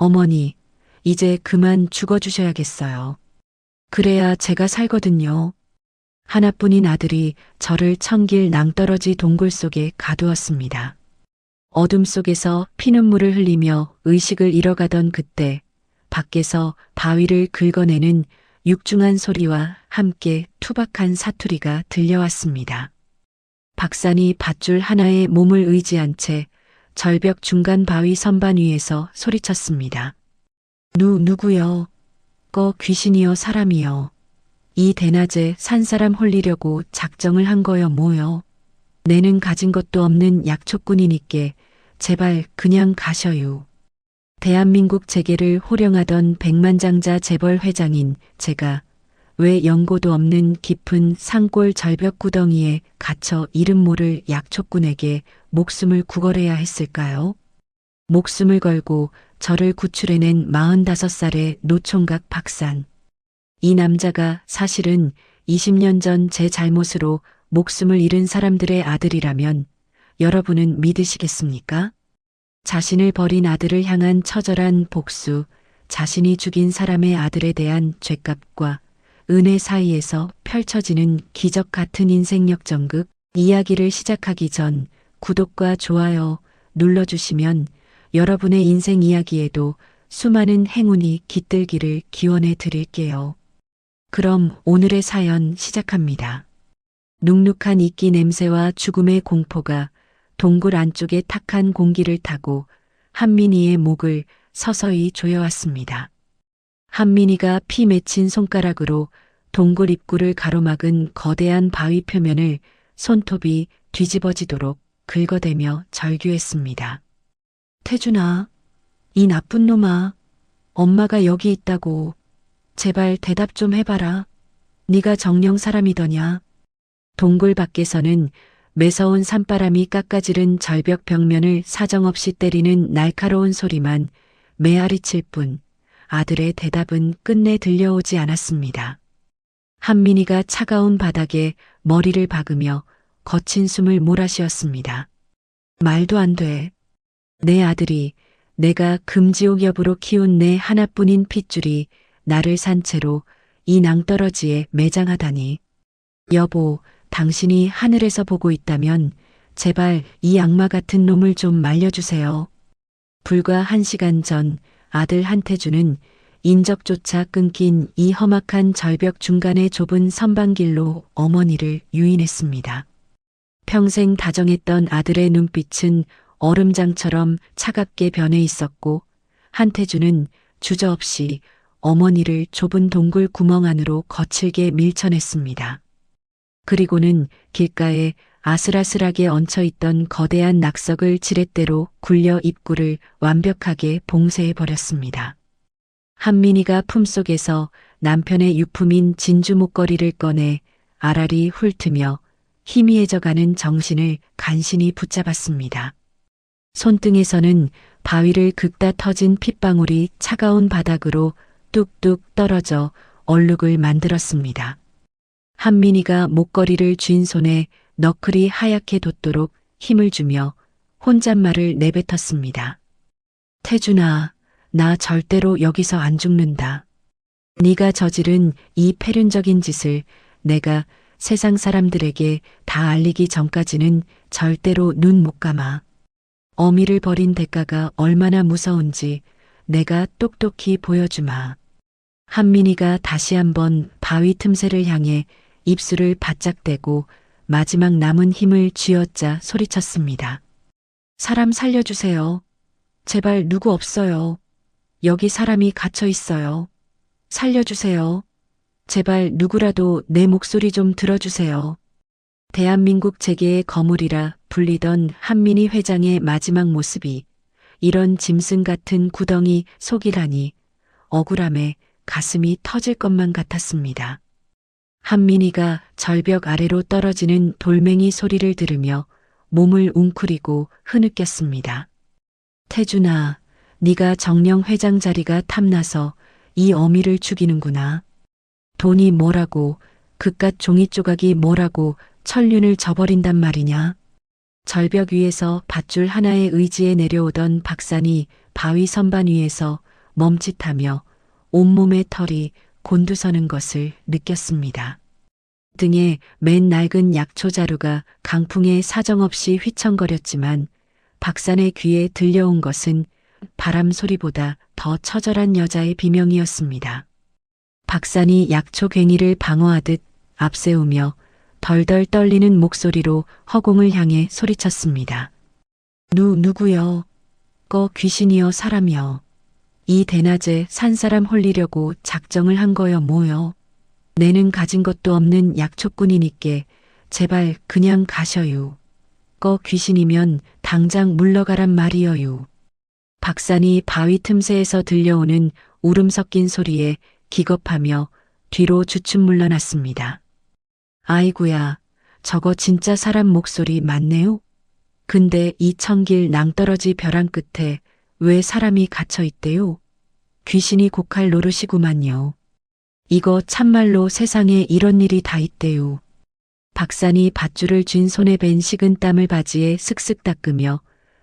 어머니, 이제 그만 죽어주셔야겠어요. 그래야 제가 살거든요. 하나뿐인 아들이 저를 천길 낭떠러지 동굴 속에 가두었습니다. 어둠 속에서 피눈물을 흘리며 의식을 잃어가던 그때 밖에서 바위를 긁어내는 육중한 소리와 함께 투박한 사투리가 들려왔습니다. 박산이 밧줄 하나에 몸을 의지한 채 절벽 중간 바위 선반 위에서 소리쳤습니다. 누구여? 귀신이여 사람이여. 이 대낮에 산사람 홀리려고 작정을 한 거여 뭐여. 내는 가진 것도 없는 약초꾼이니께 제발 그냥 가셔요. 대한민국 재계를 호령하던 백만장자 재벌 회장인 제가 왜 연고도 없는 깊은 산골 절벽 구덩이에 갇혀 이름 모를 약초꾼에게 목숨을 구걸해야 했을까요? 목숨을 걸고 저를 구출해낸 45살의 노총각 박산. 이 남자가 사실은 20년 전 제 잘못으로 목숨을 잃은 사람들의 아들이라면 여러분은 믿으시겠습니까? 자신을 버린 아들을 향한 처절한 복수, 자신이 죽인 사람의 아들에 대한 죄값과 은혜 사이에서 펼쳐지는 기적 같은 인생 역전극. 이야기를 시작하기 전 구독과 좋아요 눌러주시면 여러분의 인생 이야기에도 수많은 행운이 깃들기를 기원해 드릴게요. 그럼 오늘의 사연 시작합니다. 눅눅한 이끼 냄새와 죽음의 공포가 동굴 안쪽의 탁한 공기를 타고 한민이의 목을 서서히 조여왔습니다. 한민이가 피 맺힌 손가락으로 동굴 입구를 가로막은 거대한 바위 표면을 손톱이 뒤집어지도록 긁어대며 절규했습니다. 태준아, 이 나쁜 놈아, 엄마가 여기 있다고. 제발 대답 좀 해봐라. 네가 정령 사람이더냐? 동굴 밖에서는 매서운 산바람이 깎아지른 절벽 벽면을 사정없이 때리는 날카로운 소리만 메아리칠 뿐 아들의 대답은 끝내 들려오지 않았습니다. 한민이가 차가운 바닥에 머리를 박으며 거친 숨을 몰아쉬었습니다. 말도 안 돼. 내 아들이, 내가 금지옥 여부로 키운 내 하나뿐인 핏줄이 나를 산 채로 이 낭떠러지에 매장하다니. 여보, 당신이 하늘에서 보고 있다면 제발 이 악마 같은 놈을 좀 말려주세요. 불과 1시간 전 아들 한태주는 인적조차 끊긴 이 험악한 절벽 중간의 좁은 선반길로 어머니를 유인했습니다. 평생 다정했던 아들의 눈빛은 얼음장처럼 차갑게 변해 있었고 한태주는 주저없이 어머니를 좁은 동굴 구멍 안으로 거칠게 밀쳐냈습니다. 그리고는 길가에 아슬아슬하게 얹혀있던 거대한 낙석을 지렛대로 굴려 입구를 완벽하게 봉쇄해버렸습니다. 한민이가 품속에서 남편의 유품인 진주 목걸이를 꺼내 아라리 훑으며 희미해져가는 정신을 간신히 붙잡았습니다. 손등에서는 바위를 긁다 터진 핏방울이 차가운 바닥으로 뚝뚝 떨어져 얼룩을 만들었습니다. 한민이가 목걸이를 쥔 손에 너클이 하얗게 돋도록 힘을 주며 혼잣말을 내뱉었습니다. 태준아, 나 절대로 여기서 안 죽는다. 네가 저지른 이 패륜적인 짓을 내가 세상 사람들에게 다 알리기 전까지는 절대로 눈 못 감아. 어미를 버린 대가가 얼마나 무서운지 내가 똑똑히 보여주마. 한민이가 다시 한번 바위 틈새를 향해 입술을 바짝 대고 마지막 남은 힘을 쥐어짜 소리쳤습니다. 사람 살려주세요. 제발 누구 없어요. 여기 사람이 갇혀 있어요. 살려주세요. 제발 누구라도 내 목소리 좀 들어주세요. 대한민국 재계의 거물이라 불리던 한민희 회장의 마지막 모습이 이런 짐승 같은 구덩이 속이라니 억울함에 가슴이 터질 것만 같았습니다. 한민희가 절벽 아래로 떨어지는 돌멩이 소리를 들으며 몸을 웅크리고 흐느꼈습니다. 태준아, 네가 정령 회장 자리가 탐나서 이 어미를 죽이는구나. 돈이 뭐라고, 그깟 종이 조각이 뭐라고 천륜을 저버린단 말이냐. 절벽 위에서 밧줄 하나의 의지에 내려오던 박산이 바위 선반 위에서 멈칫하며 온몸에 털이 곤두서는 것을 느꼈습니다. 등에 맨 낡은 약초 자루가 강풍에 사정없이 휘청거렸지만 박산의 귀에 들려온 것은 바람 소리보다 더 처절한 여자의 비명이었습니다. 박산이 약초 괭이를 방어하듯 앞세우며 덜덜 떨리는 목소리로 허공을 향해 소리쳤습니다. 누구여? 귀신이여 사람이여. 이 대낮에 산사람 홀리려고 작정을 한 거여 뭐여. 내는 가진 것도 없는 약초꾼이니께 제발 그냥 가셔요. 귀신이면 당장 물러가란 말이여요. 박산이 바위 틈새에서 들려오는 울음 섞인 소리에 기겁하며 뒤로 주춤 물러났습니다. 아이구야, 저거 진짜 사람 목소리 맞네요? 근데 이 천길 낭떠러지 벼랑 끝에 왜 사람이 갇혀 있대요? 귀신이 곡할 노릇이구만요. 이거 참말로 세상에 이런 일이 다 있대요. 박산이 밧줄을 쥔 손에 밴 식은 땀을 바지에 슥슥 닦으며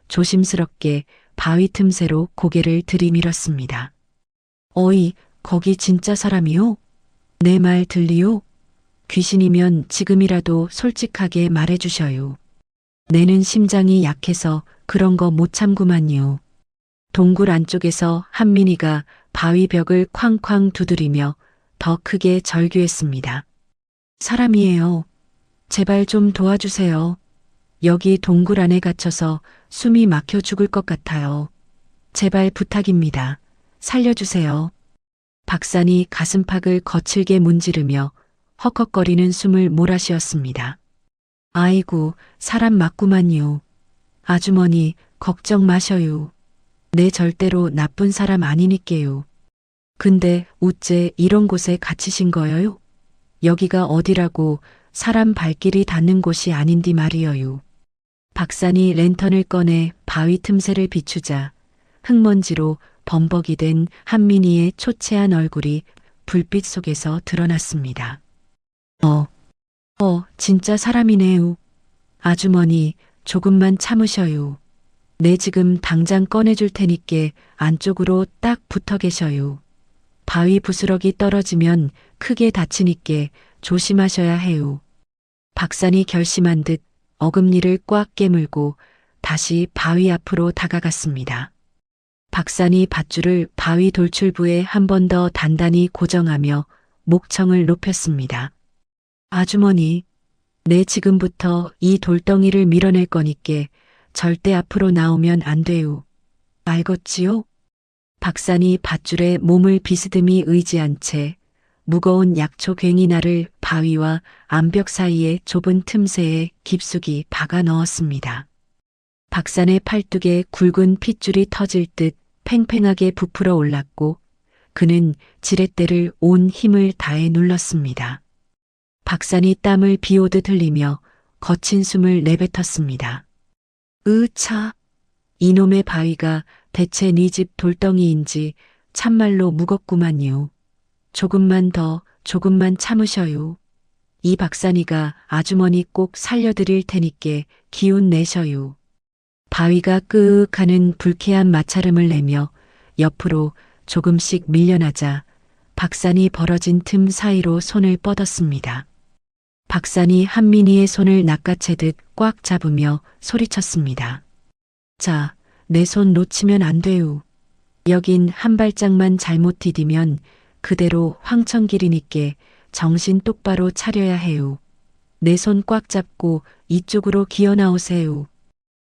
조심스럽게 바위 틈새로 고개를 들이밀었습니다. 어이, 거기 진짜 사람이요? 내 말 들리요? 귀신이면 지금이라도 솔직하게 말해주셔요. 내는 심장이 약해서 그런 거 못 참구만요. 동굴 안쪽에서 한민이가 바위 벽을 쾅쾅 두드리며 더 크게 절규했습니다. 사람이에요. 제발 좀 도와주세요. 여기 동굴 안에 갇혀서 숨이 막혀 죽을 것 같아요. 제발 부탁입니다. 살려주세요. 박산이 가슴팍을 거칠게 문지르며 헉헉거리는 숨을 몰아쉬었습니다. 아이고, 사람 맞구만요. 아주머니, 걱정 마셔요. 내 절대로 나쁜 사람 아니니께요. 근데 어째 이런 곳에 갇히신 거예요? 여기가 어디라고 사람 발길이 닿는 곳이 아닌디 말이여요. 박산이 랜턴을 꺼내 바위 틈새를 비추자 흙먼지로 범벅이 된 한민이의 초췌한 얼굴이 불빛 속에서 드러났습니다. 진짜 사람이네요. 아주머니, 조금만 참으셔요. 내 지금 당장 꺼내줄 테니께 안쪽으로 딱 붙어 계셔요. 바위 부스러기 떨어지면 크게 다치니께 조심하셔야 해요. 박산이 결심한 듯 어금니를 꽉 깨물고 다시 바위 앞으로 다가갔습니다. 박산이 밧줄을 바위 돌출부에 한 번 더 단단히 고정하며 목청을 높였습니다. 아주머니, 내 지금부터 이 돌덩이를 밀어낼 거니께 절대 앞으로 나오면 안 돼요. 알겠지요? 박산이 밧줄에 몸을 비스듬히 의지한 채 무거운 약초 괭이날을 바위와 암벽 사이의 좁은 틈새에 깊숙이 박아 넣었습니다. 박산의 팔뚝에 굵은 핏줄이 터질 듯 팽팽하게 부풀어 올랐고 그는 지렛대를 온 힘을 다해 눌렀습니다. 박산이 땀을 비오듯 흘리며 거친 숨을 내뱉었습니다. 으차! 이놈의 바위가 대체 네 집 돌덩이인지 참말로 무겁구만요. 조금만 참으셔요. 이 박산이가 아주머니 꼭 살려드릴 테니께 기운 내셔요. 바위가 끄윽하는 불쾌한 마찰음을 내며 옆으로 조금씩 밀려나자 박산이 벌어진 틈 사이로 손을 뻗었습니다. 박산이 한민이의 손을 낚아채듯 꽉 잡으며 소리쳤습니다. 자, 내 손 놓치면 안 돼요. 여긴 한 발짝만 잘못 디디면 그대로 황천길이니께 정신 똑바로 차려야 해요. 내 손 꽉 잡고 이쪽으로 기어 나오세요.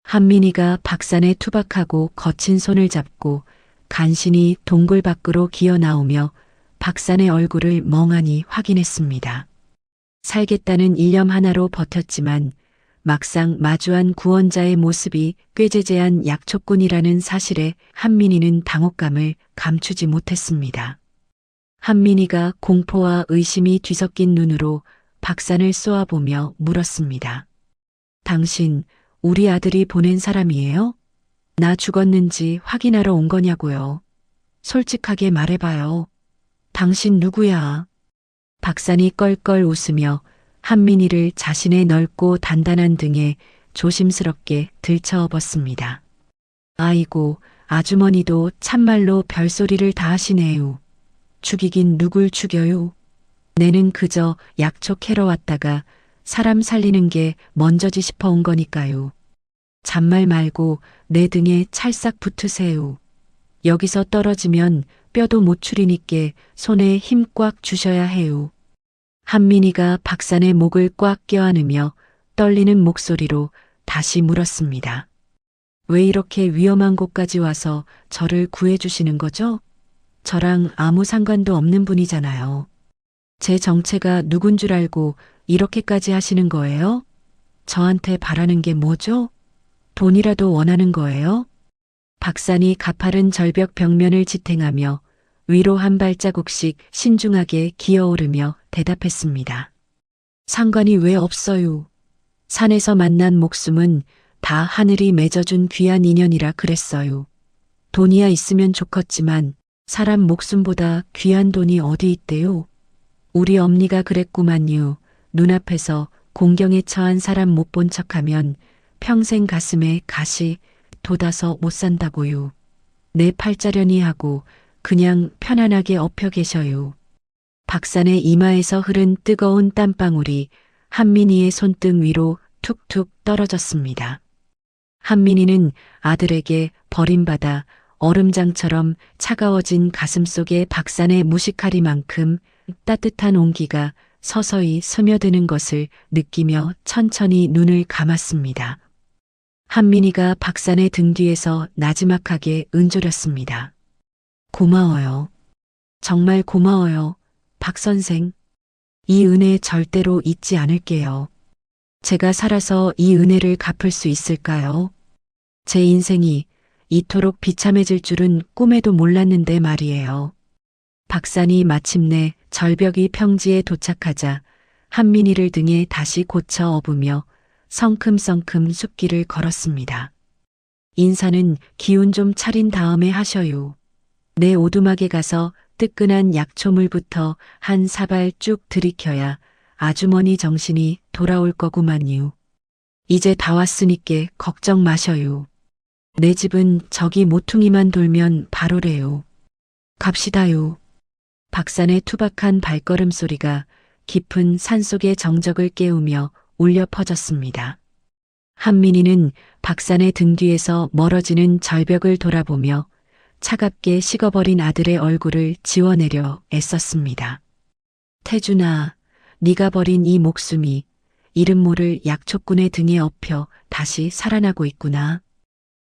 한민이가 박산에 투박하고 거친 손을 잡고 간신히 동굴 밖으로 기어 나오며 박산의 얼굴을 멍하니 확인했습니다. 살겠다는 일념 하나로 버텼지만 막상 마주한 구원자의 모습이 꾀죄죄한 약초꾼이라는 사실에 한민이는 당혹감을 감추지 못했습니다. 한민이가 공포와 의심이 뒤섞인 눈으로 박산을 쏘아보며 물었습니다. 당신, 우리 아들이 보낸 사람이에요? 나 죽었는지 확인하러 온 거냐고요. 솔직하게 말해봐요. 당신 누구야? 박산이 껄껄 웃으며 한민이를 자신의 넓고 단단한 등에 조심스럽게 들쳐업었습니다. 아이고, 아주머니도 참말로 별소리를 다 하시네요. 죽이긴 누굴 죽여요. 내는 그저 약초 캐러 왔다가 사람 살리는 게 먼저지 싶어 온 거니까요. 잔말 말고 내 등에 찰싹 붙으세요. 여기서 떨어지면 뼈도 못 추리니께 손에 힘 꽉 주셔야 해요. 한민이가 박산의 목을 꽉 껴안으며 떨리는 목소리로 다시 물었습니다. 왜 이렇게 위험한 곳까지 와서 저를 구해주시는 거죠? 저랑 아무 상관도 없는 분이잖아요. 제 정체가 누군 줄 알고 이렇게까지 하시는 거예요? 저한테 바라는 게 뭐죠? 돈이라도 원하는 거예요? 박산이 가파른 절벽 벽면을 지탱하며 위로 한 발자국씩 신중하게 기어오르며 대답했습니다. 상관이 왜 없어요? 산에서 만난 목숨은 다 하늘이 맺어준 귀한 인연이라 그랬어요. 돈이야 있으면 좋겠지만 사람 목숨보다 귀한 돈이 어디 있대요? 우리 엄니가 그랬구만요. 눈앞에서 공경에 처한 사람 못 본 척하면 평생 가슴에 가시 돋아서 못 산다고요. 내 팔자려니 하고 그냥 편안하게 엎여 계셔요. 박산의 이마에서 흐른 뜨거운 땀방울이 한민이의 손등 위로 툭툭 떨어졌습니다. 한민이는 아들에게 버림받아 얼음장처럼 차가워진 가슴속에 박산의 무식하리만큼 따뜻한 온기가 서서히 스며드는 것을 느끼며 천천히 눈을 감았습니다. 한민이가 박산의 등 뒤에서 나지막하게 은조렸습니다. 고마워요. 정말 고마워요. 박 선생. 이 은혜 절대로 잊지 않을게요. 제가 살아서 이 은혜를 갚을 수 있을까요? 제 인생이 이토록 비참해질 줄은 꿈에도 몰랐는데 말이에요. 박산이 마침내 절벽이 평지에 도착하자 한민이를 등에 다시 고쳐 업으며 성큼성큼 숲길을 걸었습니다. 인사는 기운 좀 차린 다음에 하셔요. 내 오두막에 가서 뜨끈한 약초물부터 한 사발 쭉 들이켜야 아주머니 정신이 돌아올 거구만요. 이제 다 왔으니께 걱정 마셔요. 내 집은 저기 모퉁이만 돌면 바로래요. 갑시다요. 박산의 투박한 발걸음 소리가 깊은 산속의 정적을 깨우며 울려 퍼졌습니다. 한민이는 박산의 등 뒤에서 멀어지는 절벽을 돌아보며 차갑게 식어버린 아들의 얼굴을 지워내려 애썼습니다. 태준아, 네가 버린 이 목숨이 이름 모를 약초꾼의 등에 엎여 다시 살아나고 있구나.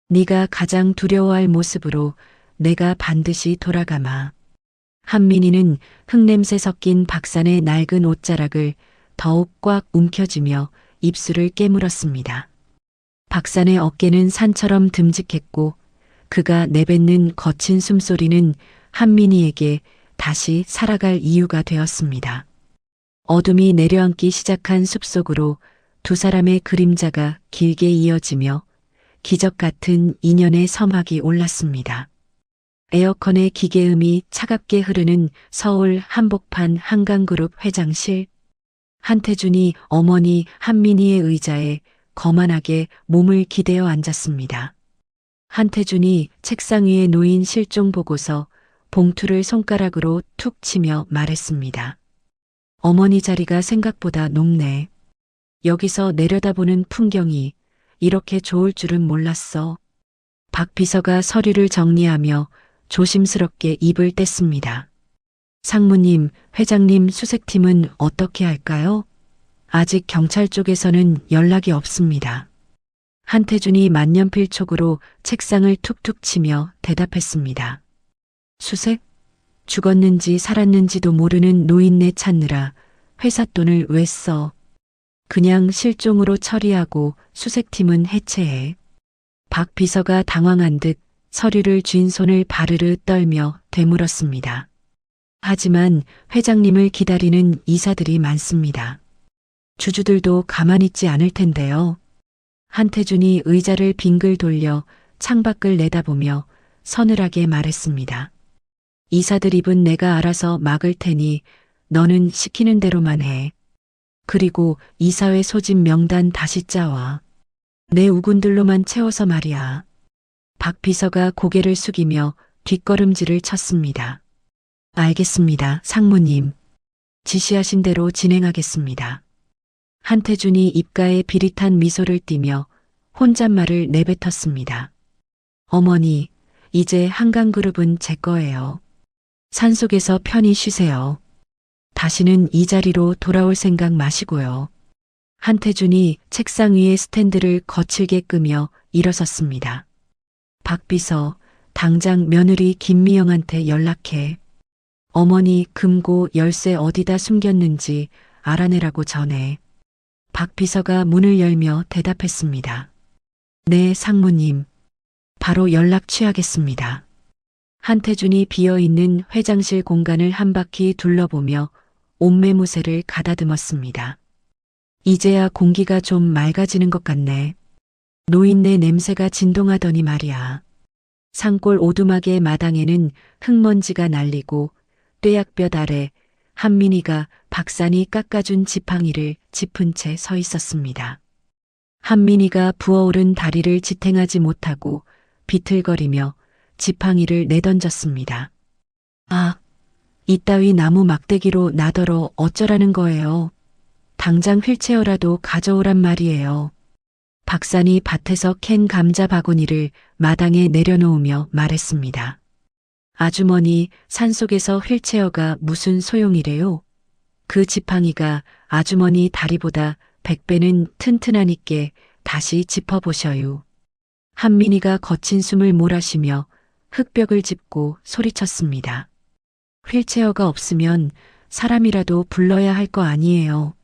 네가 가장 두려워할 모습으로 내가 반드시 돌아가마. 한민이는 흙냄새 섞인 박산의 낡은 옷자락을 더욱 꽉 움켜쥐며 입술을 깨물었습니다. 박산의 어깨는 산처럼 듬직했고 그가 내뱉는 거친 숨소리는 한민이에게 다시 살아갈 이유가 되었습니다. 어둠이 내려앉기 시작한 숲속으로 두 사람의 그림자가 길게 이어지며 기적 같은 인연의 서막이 올랐습니다. 에어컨의 기계음이 차갑게 흐르는 서울 한복판 한강그룹 회장실. 한태준이 어머니 한민희의 의자에 거만하게 몸을 기대어 앉았습니다. 한태준이 책상 위에 놓인 실종 보고서 봉투를 손가락으로 툭 치며 말했습니다. 어머니 자리가 생각보다 높네. 여기서 내려다보는 풍경이 이렇게 좋을 줄은 몰랐어. 박 비서가 서류를 정리하며 조심스럽게 입을 뗐습니다. 상무님, 회장님 수색팀은 어떻게 할까요? 아직 경찰 쪽에서는 연락이 없습니다. 한태준이 만년필촉으로 책상을 툭툭 치며 대답했습니다. 수색? 죽었는지 살았는지도 모르는 노인네 찾느라 회사 돈을 왜 써? 그냥 실종으로 처리하고 수색팀은 해체해. 박 비서가 당황한 듯 서류를 쥔 손을 바르르 떨며 되물었습니다. 하지만 회장님을 기다리는 이사들이 많습니다. 주주들도 가만히 있지 않을 텐데요. 한태준이 의자를 빙글 돌려 창밖을 내다보며 서늘하게 말했습니다. 이사들 입은 내가 알아서 막을 테니 너는 시키는 대로만 해. 그리고 이사회 소집 명단 다시 짜와. 내 우군들로만 채워서 말이야. 박 비서가 고개를 숙이며 뒷걸음질을 쳤습니다. 알겠습니다, 상무님. 지시하신 대로 진행하겠습니다. 한태준이 입가에 비릿한 미소를 띠며 혼잣말을 내뱉었습니다. 어머니, 이제 한강그룹은 제 거예요. 산속에서 편히 쉬세요. 다시는 이 자리로 돌아올 생각 마시고요. 한태준이 책상 위에 스탠드를 거칠게 끄며 일어섰습니다. 박 비서, 당장 며느리 김미영한테 연락해. 어머니 금고 열쇠 어디다 숨겼는지 알아내라고 전해. 박 비서가 문을 열며 대답했습니다. 네, 상무님. 바로 연락 취하겠습니다. 한태준이 비어있는 회장실 공간을 한 바퀴 둘러보며 옷매무새를 가다듬었습니다. 이제야 공기가 좀 맑아지는 것 같네. 노인네 냄새가 진동하더니 말이야. 산골 오두막의 마당에는 흙먼지가 날리고 뙤약볕 아래 한민이가 박산이 깎아준 지팡이를 짚은 채 서 있었습니다. 한민이가 부어오른 다리를 지탱하지 못하고 비틀거리며 지팡이를 내던졌습니다. 아, 이따위 나무 막대기로 나더러 어쩌라는 거예요. 당장 휠체어라도 가져오란 말이에요. 박산이 밭에서 캔 감자 바구니를 마당에 내려놓으며 말했습니다. 아주머니, 산속에서 휠체어가 무슨 소용이래요? 그 지팡이가 아주머니 다리보다 100배는 튼튼하니께 다시 짚어보셔요. 한민이가 거친 숨을 몰아쉬며 흙벽을 짚고 소리쳤습니다. 휠체어가 없으면 사람이라도 불러야 할 거 아니에요.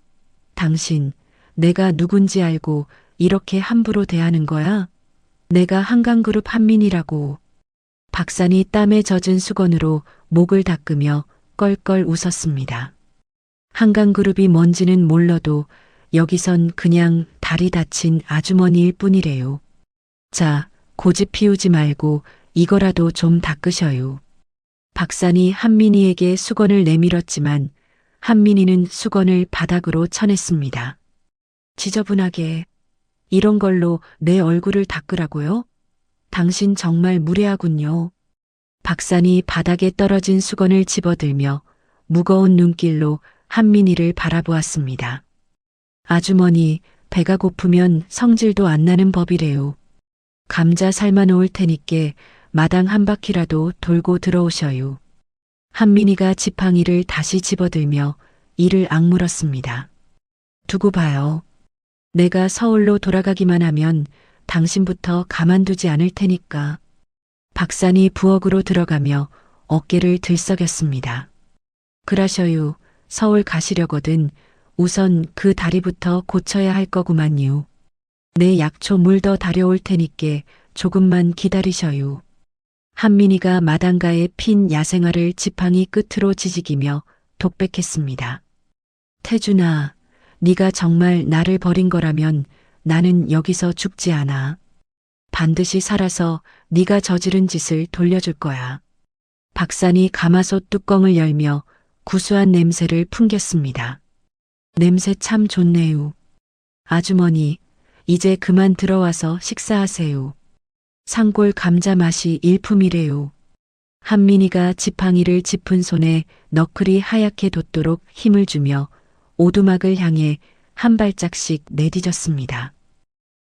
당신, 내가 누군지 알고 이렇게 함부로 대하는 거야? 내가 한강그룹 한민이라고. 박산이 땀에 젖은 수건으로 목을 닦으며 껄껄 웃었습니다. 한강그룹이 뭔지는 몰라도 여기선 그냥 다리 다친 아주머니일 뿐이래요. 자, 고집 피우지 말고 이거라도 좀 닦으셔요. 박산이 한민이에게 수건을 내밀었지만 한민이는 수건을 바닥으로 쳐냈습니다. 지저분하게 이런 걸로 내 얼굴을 닦으라고요? 당신 정말 무례하군요. 박산이 바닥에 떨어진 수건을 집어들며 무거운 눈길로 한민이를 바라보았습니다. 아주머니, 배가 고프면 성질도 안 나는 법이래요. 감자 삶아 놓을 테니께 마당 한 바퀴라도 돌고 들어오셔요. 한민이가 지팡이를 다시 집어들며 이를 악물었습니다. 두고 봐요. 내가 서울로 돌아가기만 하면 당신부터 가만두지 않을 테니까. 박산이 부엌으로 들어가며 어깨를 들썩였습니다. 그라셔요. 서울 가시려거든 우선 그 다리부터 고쳐야 할 거구만요. 내 약초 물 더 다려올 테니께 조금만 기다리셔요. 한민이가 마당가에 핀 야생화를 지팡이 끝으로 지지기며 독백했습니다. 태준아, 네가 정말 나를 버린 거라면 나는 여기서 죽지 않아. 반드시 살아서 네가 저지른 짓을 돌려줄 거야. 박산이 가마솥 뚜껑을 열며 구수한 냄새를 풍겼습니다. 냄새 참 좋네요. 아주머니, 이제 그만 들어와서 식사하세요. 산골 감자 맛이 일품이래요. 한민이가 지팡이를 짚은 손에 너클이 하얗게 돋도록 힘을 주며 오두막을 향해 한 발짝씩 내디뎠습니다.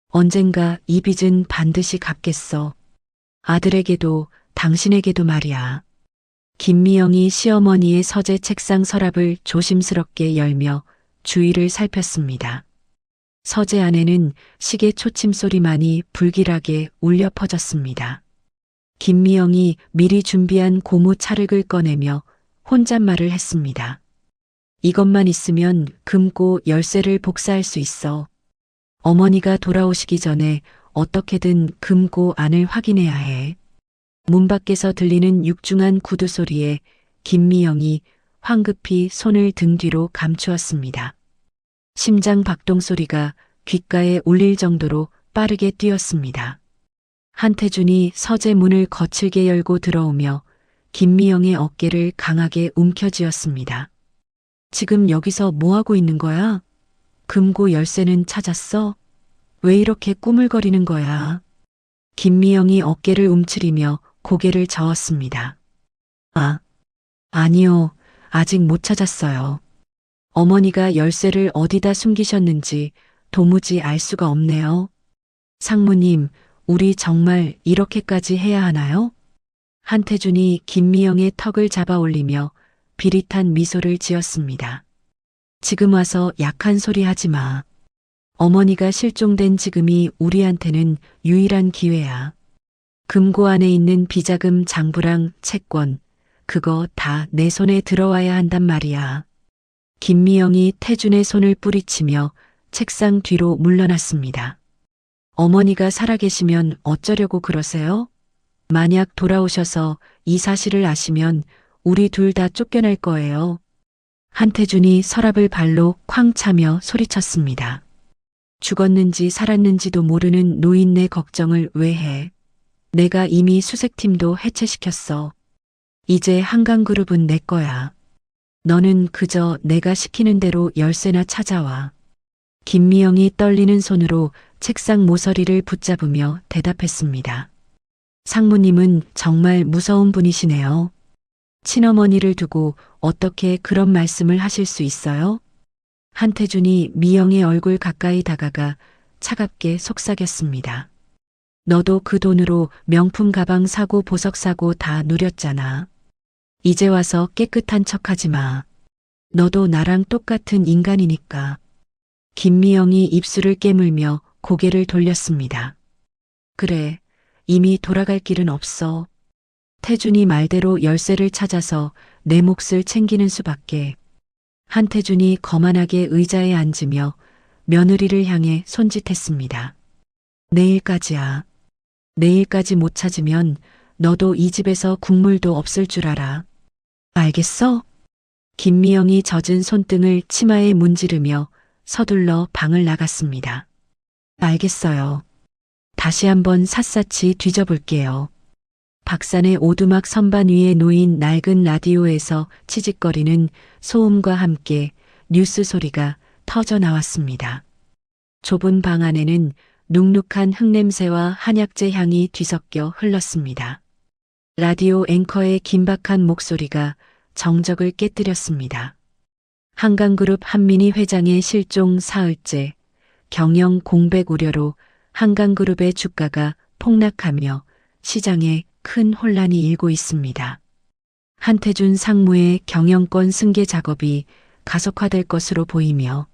언젠가 이 빚은 반드시 갚겠어. 아들에게도 당신에게도 말이야. 김미영이 시어머니의 서재 책상 서랍을 조심스럽게 열며 주위를 살폈습니다. 서재 안에는 시계 초침 소리만이 불길하게 울려 퍼졌습니다. 김미영이 미리 준비한 고무 찰흙을 꺼내며 혼잣말을 했습니다. 이것만 있으면 금고 열쇠를 복사할 수 있어. 어머니가 돌아오시기 전에 어떻게든 금고 안을 확인해야 해. 문 밖에서 들리는 육중한 구두 소리에 김미영이 황급히 손을 등 뒤로 감추었습니다. 심장 박동 소리가 귓가에 울릴 정도로 빠르게 뛰었습니다. 한태준이 서재 문을 거칠게 열고 들어오며 김미영의 어깨를 강하게 움켜쥐었습니다. 지금 여기서 뭐 하고 있는 거야? 금고 열쇠는 찾았어? 왜 이렇게 꾸물거리는 거야? 김미영이 어깨를 움츠리며 고개를 저었습니다. 아, 아니요. 아직 못 찾았어요. 어머니가 열쇠를 어디다 숨기셨는지 도무지 알 수가 없네요. 상무님, 우리 정말 이렇게까지 해야 하나요? 한태준이 김미영의 턱을 잡아 올리며 비릿한 미소를 지었습니다. 지금 와서 약한 소리 하지 마. 어머니가 실종된 지금이 우리한테는 유일한 기회야. 금고 안에 있는 비자금 장부랑 채권, 그거 다 내 손에 들어와야 한단 말이야. 김미영이 태준의 손을 뿌리치며 책상 뒤로 물러났습니다. 어머니가 살아계시면 어쩌려고 그러세요? 만약 돌아오셔서 이 사실을 아시면 우리 둘 다 쫓겨날 거예요. 한태준이 서랍을 발로 쾅 차며 소리쳤습니다. 죽었는지 살았는지도 모르는 노인네 걱정을 왜 해? 내가 이미 수색팀도 해체시켰어. 이제 한강그룹은 내 거야. 너는 그저 내가 시키는 대로 열쇠나 찾아와. 김미영이 떨리는 손으로 책상 모서리를 붙잡으며 대답했습니다. 상무님은 정말 무서운 분이시네요. 친어머니를 두고 어떻게 그런 말씀을 하실 수 있어요? 한태준이 미영의 얼굴 가까이 다가가 차갑게 속삭였습니다. 너도 그 돈으로 명품 가방 사고 보석 사고 다 누렸잖아. 이제 와서 깨끗한 척하지 마. 너도 나랑 똑같은 인간이니까. 김미영이 입술을 깨물며 고개를 돌렸습니다. 그래, 이미 돌아갈 길은 없어. 태준이 말대로 열쇠를 찾아서 내 몫을 챙기는 수밖에. 한태준이 거만하게 의자에 앉으며 며느리를 향해 손짓했습니다. 내일까지야. 내일까지 못 찾으면 너도 이 집에서 국물도 없을 줄 알아. 알겠어? 김미영이 젖은 손등을 치마에 문지르며 서둘러 방을 나갔습니다. 알겠어요. 다시 한번 샅샅이 뒤져볼게요. 박산의 오두막 선반 위에 놓인 낡은 라디오에서 치직거리는 소음과 함께 뉴스 소리가 터져 나왔습니다. 좁은 방 안에는 눅눅한 흙냄새와 한약재 향이 뒤섞여 흘렀습니다. 라디오 앵커의 긴박한 목소리가 정적을 깨뜨렸습니다. 한강그룹 한민희 회장의 실종 사흘째, 경영 공백 우려로 한강그룹의 주가가 폭락하며 시장에 큰 혼란이 일고 있습니다. 한태준 상무의 경영권 승계 작업이 가속화될 것으로 보이며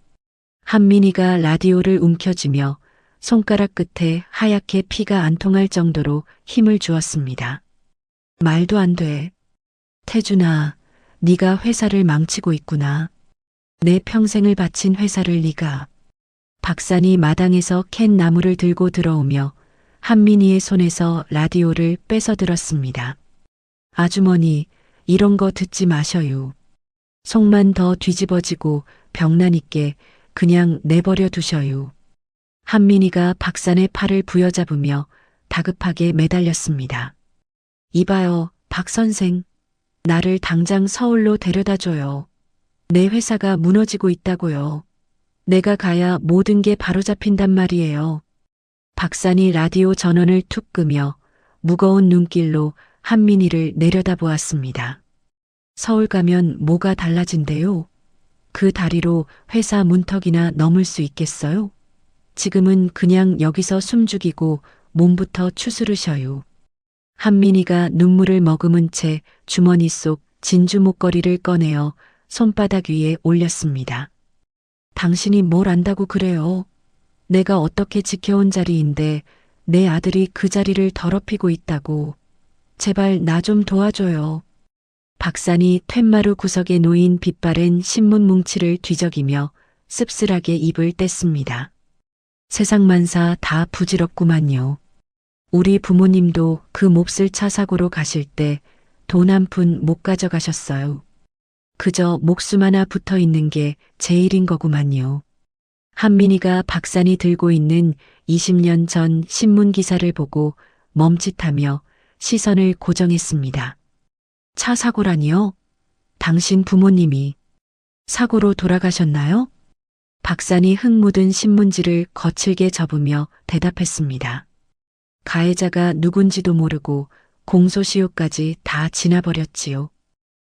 한민희가 라디오를 움켜쥐며 손가락 끝에 하얗게 피가 안 통할 정도로 힘을 주었습니다. 말도 안 돼. 태준아, 네가 회사를 망치고 있구나. 내 평생을 바친 회사를 네가. 박산이 마당에서 캔 나무를 들고 들어오며 한민희의 손에서 라디오를 뺏어 들었습니다. 아주머니, 이런 거 듣지 마셔요. 속만 더 뒤집어지고 병난 있게 그냥 내버려 두셔요. 한민희가 박산의 팔을 부여잡으며 다급하게 매달렸습니다. 이봐요, 박 선생. 나를 당장 서울로 데려다 줘요. 내 회사가 무너지고 있다고요. 내가 가야 모든 게 바로잡힌단 말이에요. 박산이 라디오 전원을 툭 끄며 무거운 눈길로 한민희를 내려다보았습니다. 서울 가면 뭐가 달라진대요? 그 다리로 회사 문턱이나 넘을 수 있겠어요? 지금은 그냥 여기서 숨죽이고 몸부터 추스르셔요. 한민희가 눈물을 머금은 채 주머니 속 진주 목걸이를 꺼내어 손바닥 위에 올렸습니다. 당신이 뭘 안다고 그래요? 내가 어떻게 지켜온 자리인데 내 아들이 그 자리를 더럽히고 있다고. 제발 나 좀 도와줘요. 박산이 툇마루 구석에 놓인 빛바랜 신문 뭉치를 뒤적이며 씁쓸하게 입을 뗐습니다. 세상만사 다 부질없구만요. 우리 부모님도 그 몹쓸 차 사고로 가실 때 돈 한 푼 못 가져가셨어요. 그저 목숨 하나 붙어 있는 게 제일인 거구만요. 한민희가 박산이 들고 있는 20년 전 신문 기사를 보고 멈칫하며 시선을 고정했습니다. 차 사고라니요? 당신 부모님이 사고로 돌아가셨나요? 박산이 흙 묻은 신문지를 거칠게 접으며 대답했습니다. 가해자가 누군지도 모르고 공소시효까지 다 지나버렸지요.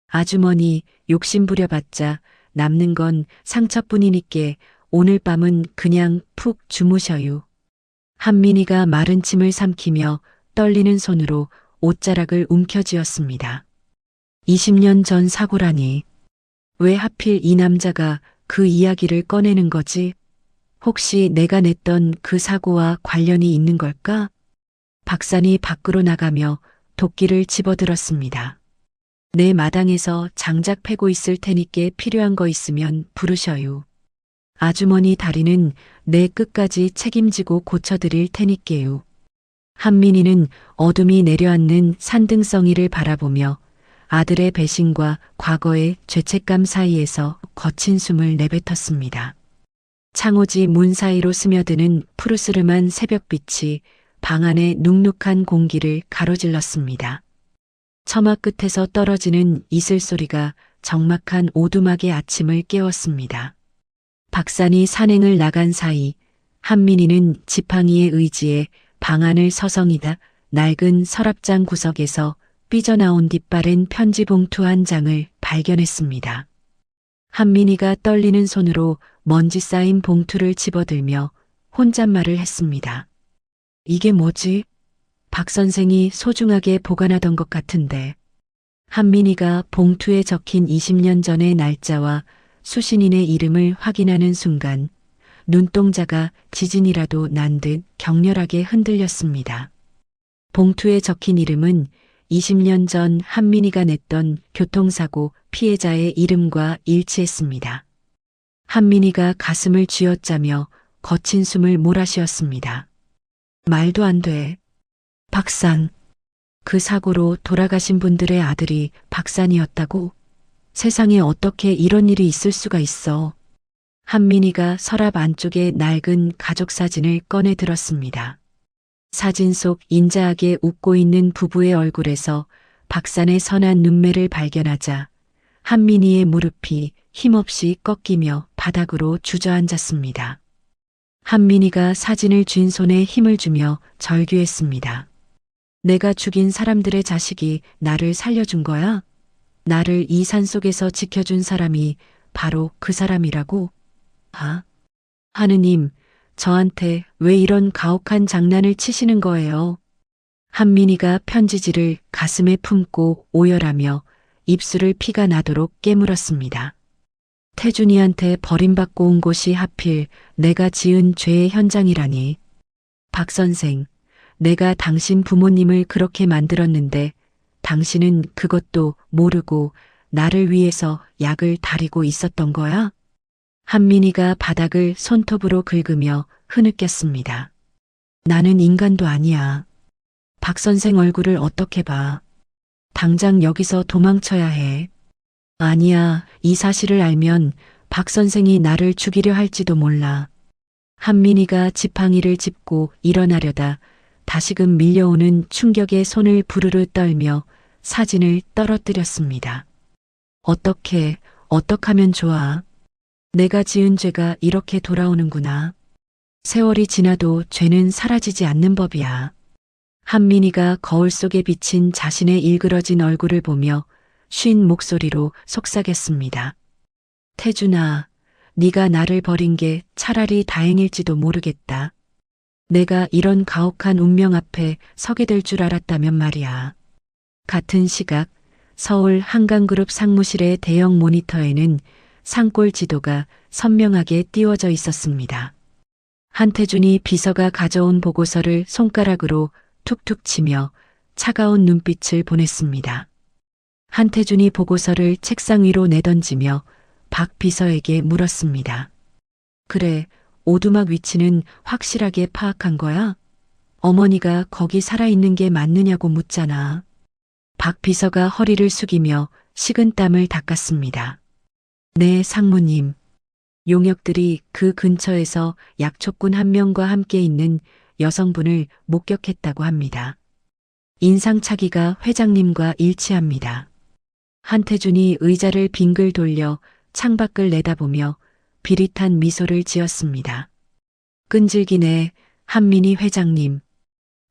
아주머니 욕심 부려봤자 남는 건 상처뿐이니께 오늘 밤은 그냥 푹 주무셔요. 한민이가 마른 침을 삼키며 떨리는 손으로 옷자락을 움켜쥐었습니다. 20년 전 사고라니. 왜 하필 이 남자가 그 이야기를 꺼내는 거지? 혹시 내가 냈던 그 사고와 관련이 있는 걸까? 박산이 밖으로 나가며 도끼를 집어들었습니다. 내 마당에서 장작 패고 있을 테니께 필요한 거 있으면 부르셔요. 아주머니 다리는 내 끝까지 책임지고 고쳐드릴 테니께요. 한민이는 어둠이 내려앉는 산등성이를 바라보며 아들의 배신과 과거의 죄책감 사이에서 거친 숨을 내뱉었습니다. 창호지 문 사이로 스며드는 푸르스름한 새벽빛이 방 안의 눅눅한 공기를 가로질렀습니다. 처마 끝에서 떨어지는 이슬 소리가 적막한 오두막의 아침을 깨웠습니다. 박산이 산행을 나간 사이 한민이는 지팡이의 의지에 방 안을 서성이다 낡은 서랍장 구석에서 삐져나온 뒷바랜 편지 봉투 한 장을 발견했습니다. 한민이가 떨리는 손으로 먼지 쌓인 봉투를 집어들며 혼잣말을 했습니다. 이게 뭐지? 박 선생이 소중하게 보관하던 것 같은데. 한민이가 봉투에 적힌 20년 전의 날짜와 수신인의 이름을 확인하는 순간 눈동자가 지진이라도 난 듯 격렬하게 흔들렸습니다. 봉투에 적힌 이름은 20년 전 한민이가 냈던 교통사고 피해자의 이름과 일치했습니다. 한민이가 가슴을 쥐어짜며 거친 숨을 몰아쉬었습니다. 말도 안 돼. 박산. 그 사고로 돌아가신 분들의 아들이 박산이었다고? 세상에 어떻게 이런 일이 있을 수가 있어. 한민이가 서랍 안쪽에 낡은 가족 사진을 꺼내 들었습니다. 사진 속 인자하게 웃고 있는 부부의 얼굴에서 박산의 선한 눈매를 발견하자 한민이의 무릎이 힘없이 꺾이며 바닥으로 주저앉았습니다. 한민이가 사진을 쥔 손에 힘을 주며 절규했습니다. 내가 죽인 사람들의 자식이 나를 살려준 거야? 나를 이 산속에서 지켜준 사람이 바로 그 사람이라고? 아, 하느님, 저한테 왜 이런 가혹한 장난을 치시는 거예요? 한민이가 편지지를 가슴에 품고 오열하며 입술을 피가 나도록 깨물었습니다. 태준이한테 버림받고 온 곳이 하필 내가 지은 죄의 현장이라니. 박 선생, 내가 당신 부모님을 그렇게 만들었는데 당신은 그것도 모르고 나를 위해서 약을 다리고 있었던 거야? 한민이가 바닥을 손톱으로 긁으며 흐느꼈습니다. 나는 인간도 아니야. 박 선생 얼굴을 어떻게 봐. 당장 여기서 도망쳐야 해. 아니야, 이 사실을 알면 박 선생이 나를 죽이려 할지도 몰라. 한민이가 지팡이를 짚고 일어나려다 다시금 밀려오는 충격에 손을 부르르 떨며 사진을 떨어뜨렸습니다. 어떻게 하면 좋아? 내가 지은 죄가 이렇게 돌아오는구나. 세월이 지나도 죄는 사라지지 않는 법이야. 한민이가 거울 속에 비친 자신의 일그러진 얼굴을 보며 쉰 목소리로 속삭였습니다. 태준아, 네가 나를 버린 게 차라리 다행일지도 모르겠다. 내가 이런 가혹한 운명 앞에 서게 될 줄 알았다면 말이야. 같은 시각 서울 한강그룹 상무실의 대형 모니터에는 산골 지도가 선명하게 띄워져 있었습니다. 한태준이 비서가 가져온 보고서를 손가락으로 툭툭 치며 차가운 눈빛을 보냈습니다. 한태준이 보고서를 책상 위로 내던지며 박 비서에게 물었습니다. 그래, 오두막 위치는 확실하게 파악한 거야? 어머니가 거기 살아있는 게 맞느냐고 묻잖아. 박 비서가 허리를 숙이며 식은땀을 닦았습니다. 네, 상무님. 용역들이 그 근처에서 약초꾼 한 명과 함께 있는 여성분을 목격했다고 합니다. 인상착의가 회장님과 일치합니다. 한태준이 의자를 빙글 돌려 창밖을 내다보며 비릿한 미소를 지었습니다. 끈질기네, 한민희 회장님.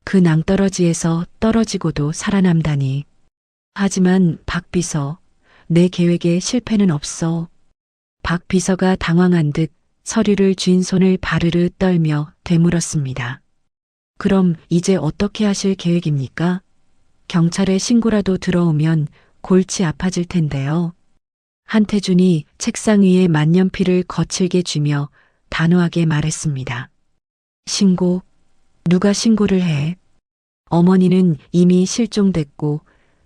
그 낭떠러지에서 떨어지고도 살아남다니. 하지만 박 비서, 내 계획에 실패는 없어. 박 비서가 당황한 듯 서류를 쥔 손을 바르르 떨며 되물었습니다. 그럼 이제 어떻게 하실 계획입니까? 경찰에 신고라도 들어오면 골치 아파질 텐데요. 한태준이 책상 위에 만년필을 거칠게 쥐며 단호하게 말했습니다. 신고? 누가 신고를 해? 어머니는 이미 실종됐고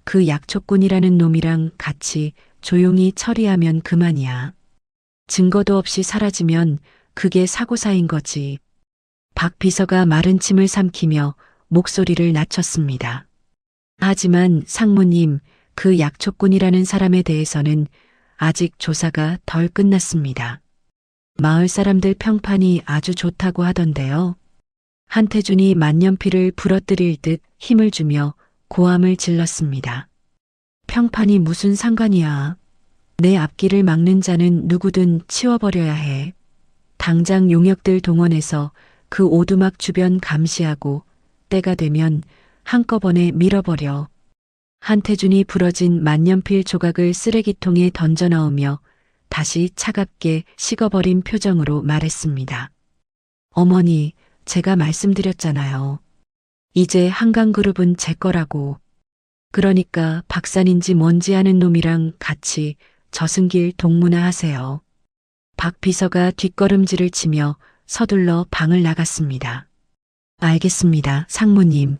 그 약초꾼이라는 놈이랑 같이 조용히 처리하면 그만이야. 증거도 없이 사라지면 그게 사고사인 거지. 박 비서가 마른 침을 삼키며 목소리를 낮췄습니다. 하지만 상무님, 그 약초꾼이라는 사람에 대해서는 아직 조사가 덜 끝났습니다. 마을 사람들 평판이 아주 좋다고 하던데요. 한태준이 만년필을 부러뜨릴 듯 힘을 주며 고함을 질렀습니다. 평판이 무슨 상관이야. 내 앞길을 막는 자는 누구든 치워버려야 해. 당장 용역들 동원해서 그 오두막 주변 감시하고 때가 되면 한꺼번에 밀어버려. 한태준이 부러진 만년필 조각을 쓰레기통에 던져 넣으며 다시 차갑게 식어버린 표정으로 말했습니다. 어머니, 제가 말씀드렸잖아요. 이제 한강그룹은 제 거라고. 그러니까 박산인지 뭔지 아는 놈이랑 같이 저승길 동무나 하세요. 박 비서가 뒷걸음질을 치며 서둘러 방을 나갔습니다. 알겠습니다, 상무님.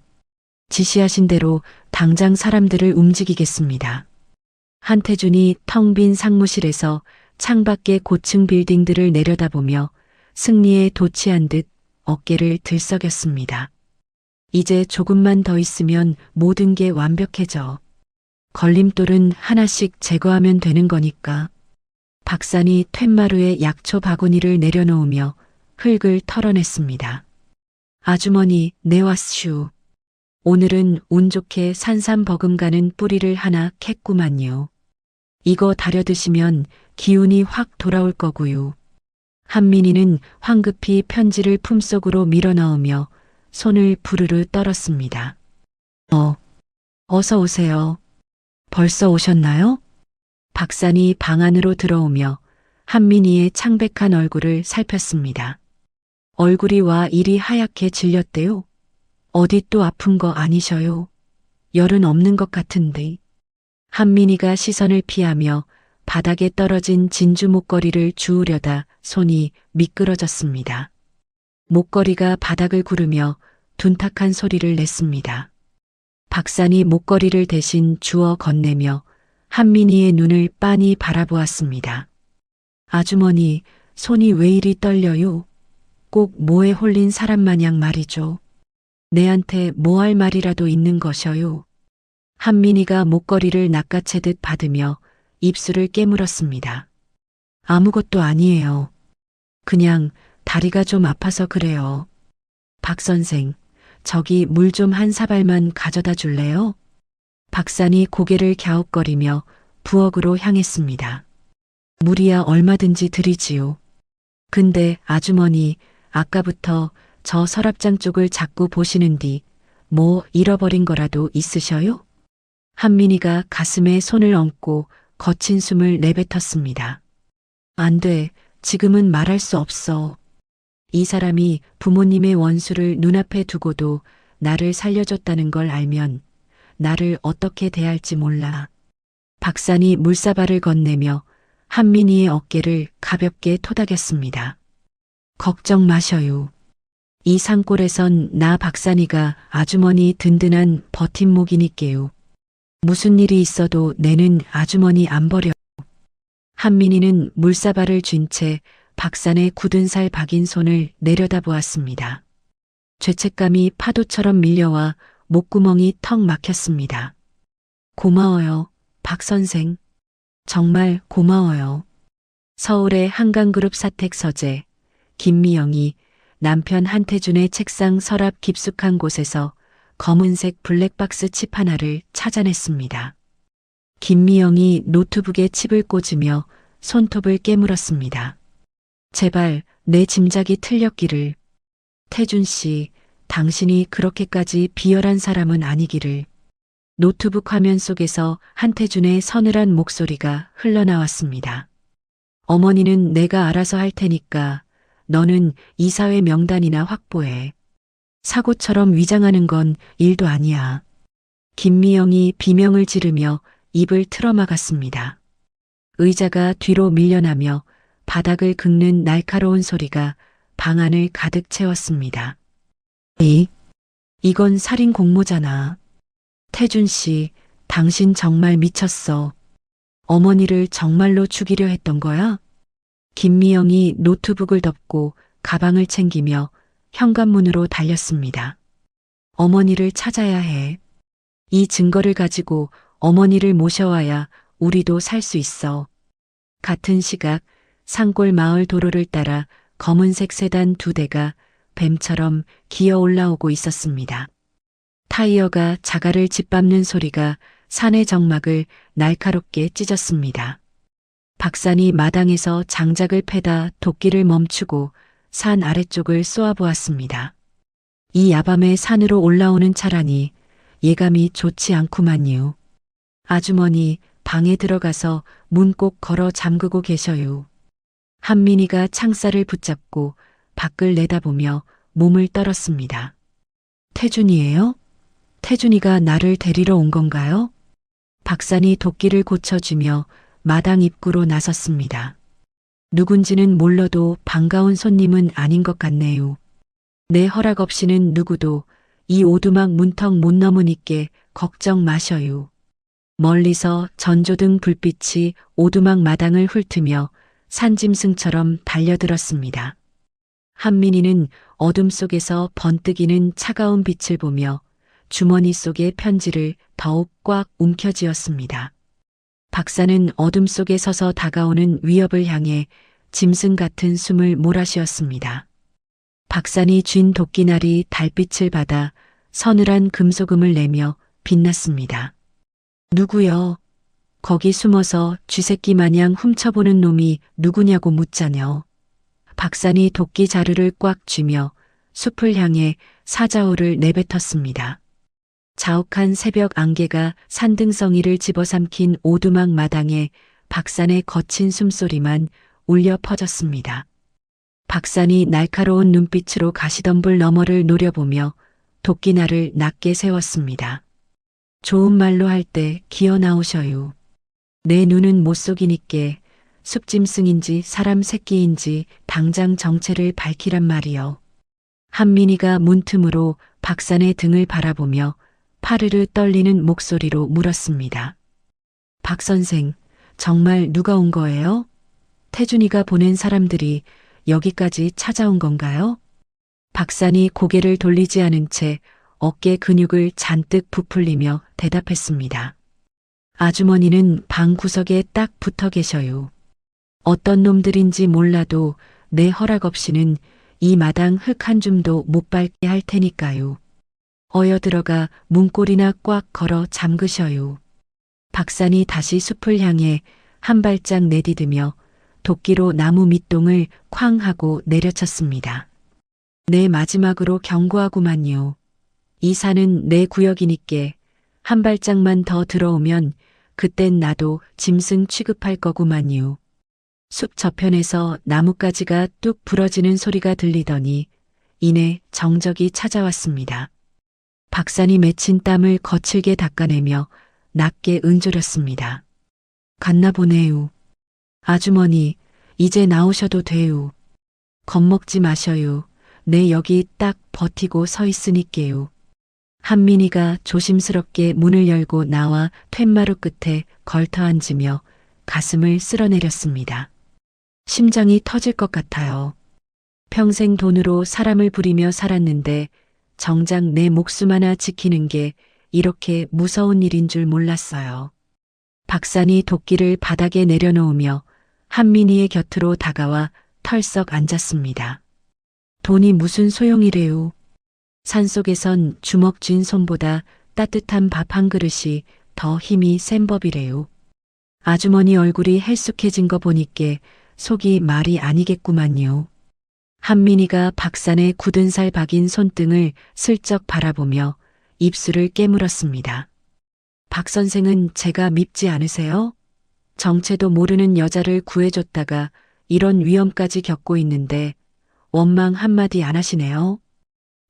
지시하신 대로 당장 사람들을 움직이겠습니다. 한태준이 텅 빈 상무실에서 창밖의 고층 빌딩들을 내려다보며 승리에 도취한 듯 어깨를 들썩였습니다. 이제 조금만 더 있으면 모든 게 완벽해져. 걸림돌은 하나씩 제거하면 되는 거니까. 박산이 툇마루에 약초 바구니를 내려놓으며 흙을 털어냈습니다. 아주머니, 네 왔슈. 오늘은 운 좋게 산삼버금가는 뿌리를 하나 캤구만요. 이거 다려 드시면 기운이 확 돌아올 거고요. 한민이는 황급히 편지를 품속으로 밀어넣으며 손을 부르르 떨었습니다. 어서 오세요. 벌써 오셨나요? 박산이 방 안으로 들어오며 한민이의 창백한 얼굴을 살폈습니다. 얼굴이 와 이리 하얗게 질렸대요. 어디 또 아픈 거 아니셔요? 열은 없는 것 같은데. 한민이가 시선을 피하며 바닥에 떨어진 진주 목걸이를 주우려다 손이 미끄러졌습니다. 목걸이가 바닥을 구르며 둔탁한 소리를 냈습니다. 박산이 목걸이를 대신 주워 건네며 한민이의 눈을 빤히 바라보았습니다. 아주머니, 손이 왜 이리 떨려요? 꼭 뭐에 홀린 사람 마냥 말이죠. 내한테 뭐 할 말이라도 있는 것이요. 한민이가 목걸이를 낚아채듯 받으며 입술을 깨물었습니다. 아무것도 아니에요. 그냥 다리가 좀 아파서 그래요. 박 선생, 저기 물 좀 한 사발만 가져다 줄래요? 박산이 고개를 갸웃거리며 부엌으로 향했습니다. 물이야 얼마든지 드리지요. 근데 아주머니, 아까부터 저 서랍장 쪽을 자꾸 보시는디 뭐 잃어버린 거라도 있으셔요? 한민이가 가슴에 손을 얹고 거친 숨을 내뱉었습니다. 안 돼, 지금은 말할 수 없어. 이 사람이 부모님의 원수를 눈앞에 두고도 나를 살려줬다는 걸 알면 나를 어떻게 대할지 몰라. 박산이 물사발을 건네며 한민이의 어깨를 가볍게 토닥였습니다. 걱정 마셔요. 이 산골에선 나 박산이가 아주머니 든든한 버팀목이니께요. 무슨 일이 있어도 내는 아주머니 안 버려. 한민이는 물사발을 쥔 채 박산의 굳은 살 박인 손을 내려다보았습니다. 죄책감이 파도처럼 밀려와 목구멍이 턱 막혔습니다. 고마워요, 박 선생. 정말 고마워요. 서울의 한강그룹 사택 서재, 김미영이 남편 한태준의 책상 서랍 깊숙한 곳에서 검은색 블랙박스 칩 하나를 찾아냈습니다. 김미영이 노트북에 칩을 꽂으며 손톱을 깨물었습니다. 제발 내 짐작이 틀렸기를. 태준 씨, 당신이 그렇게까지 비열한 사람은 아니기를. 노트북 화면 속에서 한태준의 서늘한 목소리가 흘러나왔습니다. 어머니는 내가 알아서 할 테니까 너는 이사회 명단이나 확보해. 사고처럼 위장하는 건 일도 아니야. 김미영이 비명을 지르며 입을 틀어막았습니다. 의자가 뒤로 밀려나며 바닥을 긁는 날카로운 소리가 방 안을 가득 채웠습니다. 이건 살인 공모잖아. 태준 씨, 당신 정말 미쳤어. 어머니를 정말로 죽이려 했던 거야? 김미영이 노트북을 덮고 가방을 챙기며 현관문으로 달렸습니다. 어머니를 찾아야 해. 이 증거를 가지고 어머니를 모셔와야 우리도 살 수 있어. 같은 시각 산골 마을 도로를 따라 검은색 세단 2대가 뱀처럼 기어 올라오고 있었습니다. 타이어가 자갈을 짓밟는 소리가 산의 정막을 날카롭게 찢었습니다. 박산이 마당에서 장작을 패다 도끼를 멈추고 산 아래쪽을 쏘아보았습니다. 이 야밤에 산으로 올라오는 차라니 예감이 좋지 않구만요. 아주머니 방에 들어가서 문 꼭 걸어 잠그고 계셔요. 한민이가 창살을 붙잡고 밖을 내다보며 몸을 떨었습니다. 태준이에요? 태준이가 나를 데리러 온 건가요? 박산이 도끼를 고쳐주며 마당 입구로 나섰습니다. 누군지는 몰라도 반가운 손님은 아닌 것 같네요. 내 허락 없이는 누구도 이 오두막 문턱 못 넘으니께 걱정 마셔요. 멀리서 전조등 불빛이 오두막 마당을 훑으며 산짐승처럼 달려들었습니다. 한민이는 어둠 속에서 번뜩이는 차가운 빛을 보며 주머니 속의 편지를 더욱 꽉 움켜쥐었습니다. 박사는 어둠 속에 서서 다가오는 위협을 향해 짐승 같은 숨을 몰아쉬었습니다. 박산이 쥔 도끼날이 달빛을 받아 서늘한 금소금을 내며 빛났습니다. 누구여? 거기 숨어서 쥐새끼 마냥 훔쳐보는 놈이 누구냐고 묻자녀. 박산이 도끼 자루를 꽉 쥐며 숲을 향해 사자호를 내뱉었습니다. 자욱한 새벽 안개가 산등성이를 집어삼킨 오두막 마당에 박산의 거친 숨소리만 울려 퍼졌습니다. 박산이 날카로운 눈빛으로 가시덤불 너머를 노려보며 도끼날을 낮게 세웠습니다. 좋은 말로 할 때 기어 나오셔요. 내 눈은 못 속이니께 숲짐승인지 사람 새끼인지 당장 정체를 밝히란 말이여. 한민이가 문틈으로 박산의 등을 바라보며 파르르 떨리는 목소리로 물었습니다. 박 선생, 정말 누가 온 거예요? 태준이가 보낸 사람들이 여기까지 찾아온 건가요? 박산이 고개를 돌리지 않은 채 어깨 근육을 잔뜩 부풀리며 대답했습니다. 아주머니는 방 구석에 딱 붙어 계셔요. 어떤 놈들인지 몰라도 내 허락 없이는 이 마당 흙 한 줌도 못 밟게 할 테니까요. 어여 들어가 문고리나 꽉 걸어 잠그셔요. 박산이 다시 숲을 향해 한 발짝 내디디며 도끼로 나무 밑동을 쾅 하고 내려쳤습니다. 내 마지막으로 경고하구만요. 이 산은 내 구역이니께 한 발짝만 더 들어오면 그땐 나도 짐승 취급할 거구만요. 숲 저편에서 나뭇가지가 뚝 부러지는 소리가 들리더니 이내 정적이 찾아왔습니다. 박산이 맺힌 땀을 거칠게 닦아내며 낮게 은조렸습니다. 갔나 보네요. 아주머니, 이제 나오셔도 돼요. 겁먹지 마셔요. 내 여기 딱 버티고 서 있으니께요. 한민이가 조심스럽게 문을 열고 나와 툇마루 끝에 걸터 앉으며 가슴을 쓸어내렸습니다. 심장이 터질 것 같아요. 평생 돈으로 사람을 부리며 살았는데 정작 내 목숨 하나 지키는 게 이렇게 무서운 일인 줄 몰랐어요. 박산이 도끼를 바닥에 내려놓으며 한민이의 곁으로 다가와 털썩 앉았습니다. 돈이 무슨 소용이래요. 산속에선 주먹 쥔 손보다 따뜻한 밥 한 그릇이 더 힘이 센 법이래요. 아주머니 얼굴이 헬쑥해진 거 보니께 속이 말이 아니겠구만요. 한민희가 박산의 굳은 살 박인 손등을 슬쩍 바라보며 입술을 깨물었습니다. 박 선생은 제가 밉지 않으세요? 정체도 모르는 여자를 구해줬다가 이런 위험까지 겪고 있는데 원망 한마디 안 하시네요.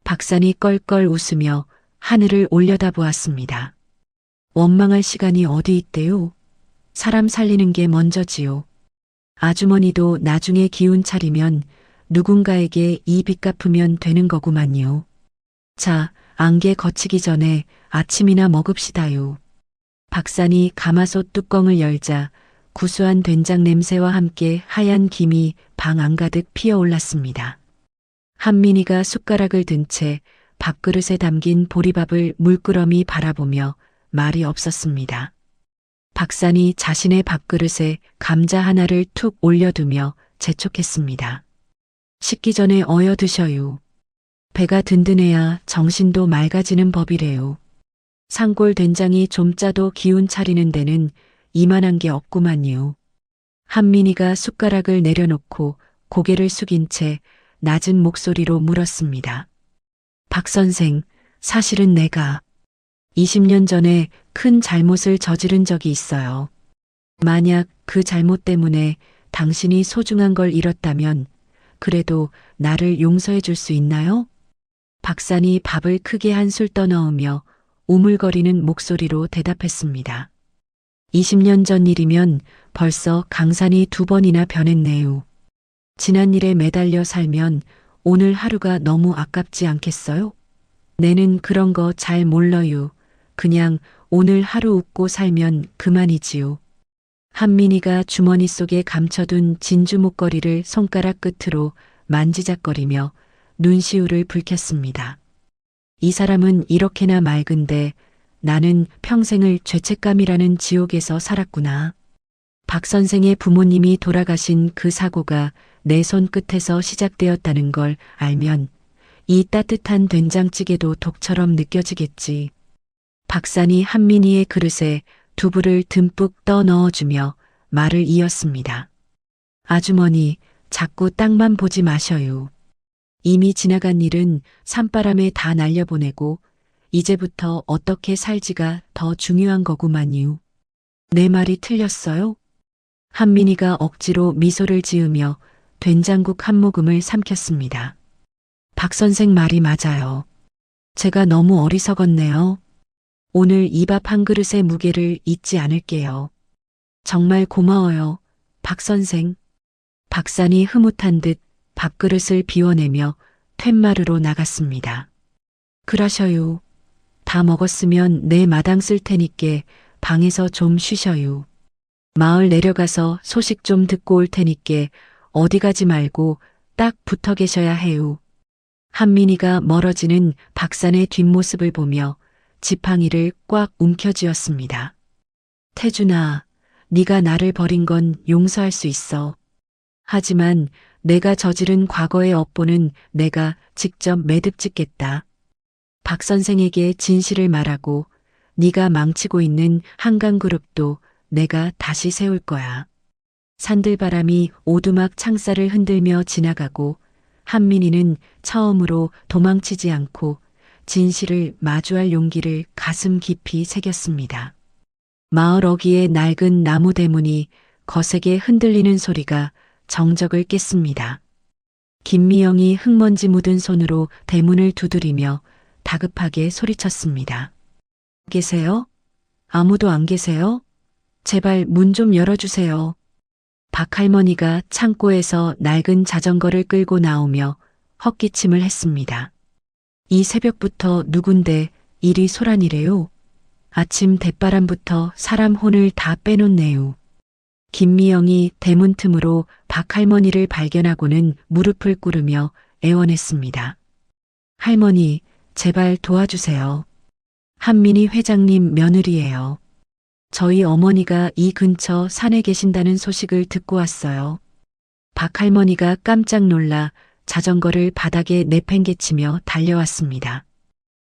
박산이 껄껄 웃으며 하늘을 올려다보았습니다. 원망할 시간이 어디 있대요? 사람 살리는 게 먼저지요. 아주머니도 나중에 기운 차리면 누군가에게 이 빚 갚으면 되는 거구만요. 자, 안개 거치기 전에 아침이나 먹읍시다요. 박산이 가마솥 뚜껑을 열자 구수한 된장 냄새와 함께 하얀 김이 방 안가득 피어올랐습니다. 한민희가 숟가락을 든 채 밥그릇에 담긴 보리밥을 물끄러미 바라보며 말이 없었습니다. 박산이 자신의 밥그릇에 감자 하나를 툭 올려두며 재촉했습니다. 식기 전에 어여 드셔요. 배가 든든해야 정신도 맑아지는 법이래요. 산골 된장이 좀 짜도 기운 차리는 데는 이만한 게 없구만요. 한민희가 숟가락을 내려놓고 고개를 숙인 채 낮은 목소리로 물었습니다. 박 선생, 사실은 내가 20년 전에 큰 잘못을 저지른 적이 있어요. 만약 그 잘못 때문에 당신이 소중한 걸 잃었다면 그래도 나를 용서해 줄 수 있나요? 박산이 밥을 크게 한술 떠넣으며 우물거리는 목소리로 대답했습니다. 20년 전 일이면 벌써 강산이 2번이나 변했네요. 지난 일에 매달려 살면 오늘 하루가 너무 아깝지 않겠어요? 내는 그런 거 잘 몰라요. 그냥 오늘 하루 웃고 살면 그만이지요. 한민희가 주머니 속에 감춰둔 진주 목걸이를 손가락 끝으로 만지작거리며 눈시울을 붉혔습니다. 이 사람은 이렇게나 맑은데 나는 평생을 죄책감이라는 지옥에서 살았구나. 박 선생의 부모님이 돌아가신 그 사고가 내 손끝에서 시작되었다는 걸 알면 이 따뜻한 된장찌개도 독처럼 느껴지겠지. 박산이 한민희의 그릇에 두부를 듬뿍 떠 넣어주며 말을 이었습니다. 아주머니, 자꾸 땅만 보지 마셔요. 이미 지나간 일은 산바람에 다 날려보내고 이제부터 어떻게 살지가 더 중요한 거구만요. 내 말이 틀렸어요? 한민희가 억지로 미소를 지으며 된장국 한 모금을 삼켰습니다. 박 선생 말이 맞아요. 제가 너무 어리석었네요. 오늘 이 밥 한 그릇의 무게를 잊지 않을게요. 정말 고마워요, 박 선생. 박산이 흐뭇한 듯 밥그릇을 비워내며 툇마루로 나갔습니다. 그러셔요. 다 먹었으면 내 마당 쓸 테니께 방에서 좀 쉬셔요. 마을 내려가서 소식 좀 듣고 올 테니께 어디 가지 말고 딱 붙어 계셔야 해요. 한민희가 멀어지는 박산의 뒷모습을 보며 지팡이를 꽉 움켜쥐었습니다. 태준아, 네가 나를 버린 건 용서할 수 있어. 하지만 내가 저지른 과거의 업보는 내가 직접 매듭짓겠다. 박 선생에게 진실을 말하고 네가 망치고 있는 한강그룹도 내가 다시 세울 거야. 산들바람이 오두막 창살을 흔들며 지나가고 한민희는 처음으로 도망치지 않고 진실을 마주할 용기를 가슴 깊이 새겼습니다. 마을 어귀의 낡은 나무 대문이 거세게 흔들리는 소리가 정적을 깼습니다. 김미영이 흙먼지 묻은 손으로 대문을 두드리며 다급하게 소리쳤습니다. 계세요? 아무도 안 계세요? 제발 문 좀 열어주세요. 박할머니가 창고에서 낡은 자전거를 끌고 나오며 헛기침을 했습니다. 이 새벽부터 누군데 이리 소란이래요. 아침 대바람부터 사람 혼을 다 빼놓네요. 김미영이 대문 틈으로 박할머니를 발견하고는 무릎을 꿇으며 애원했습니다. 할머니, 제발 도와주세요. 한민희 회장님 며느리예요. 저희 어머니가 이 근처 산에 계신다는 소식을 듣고 왔어요. 박할머니가 깜짝 놀라 자전거를 바닥에 내팽개치며 달려왔습니다.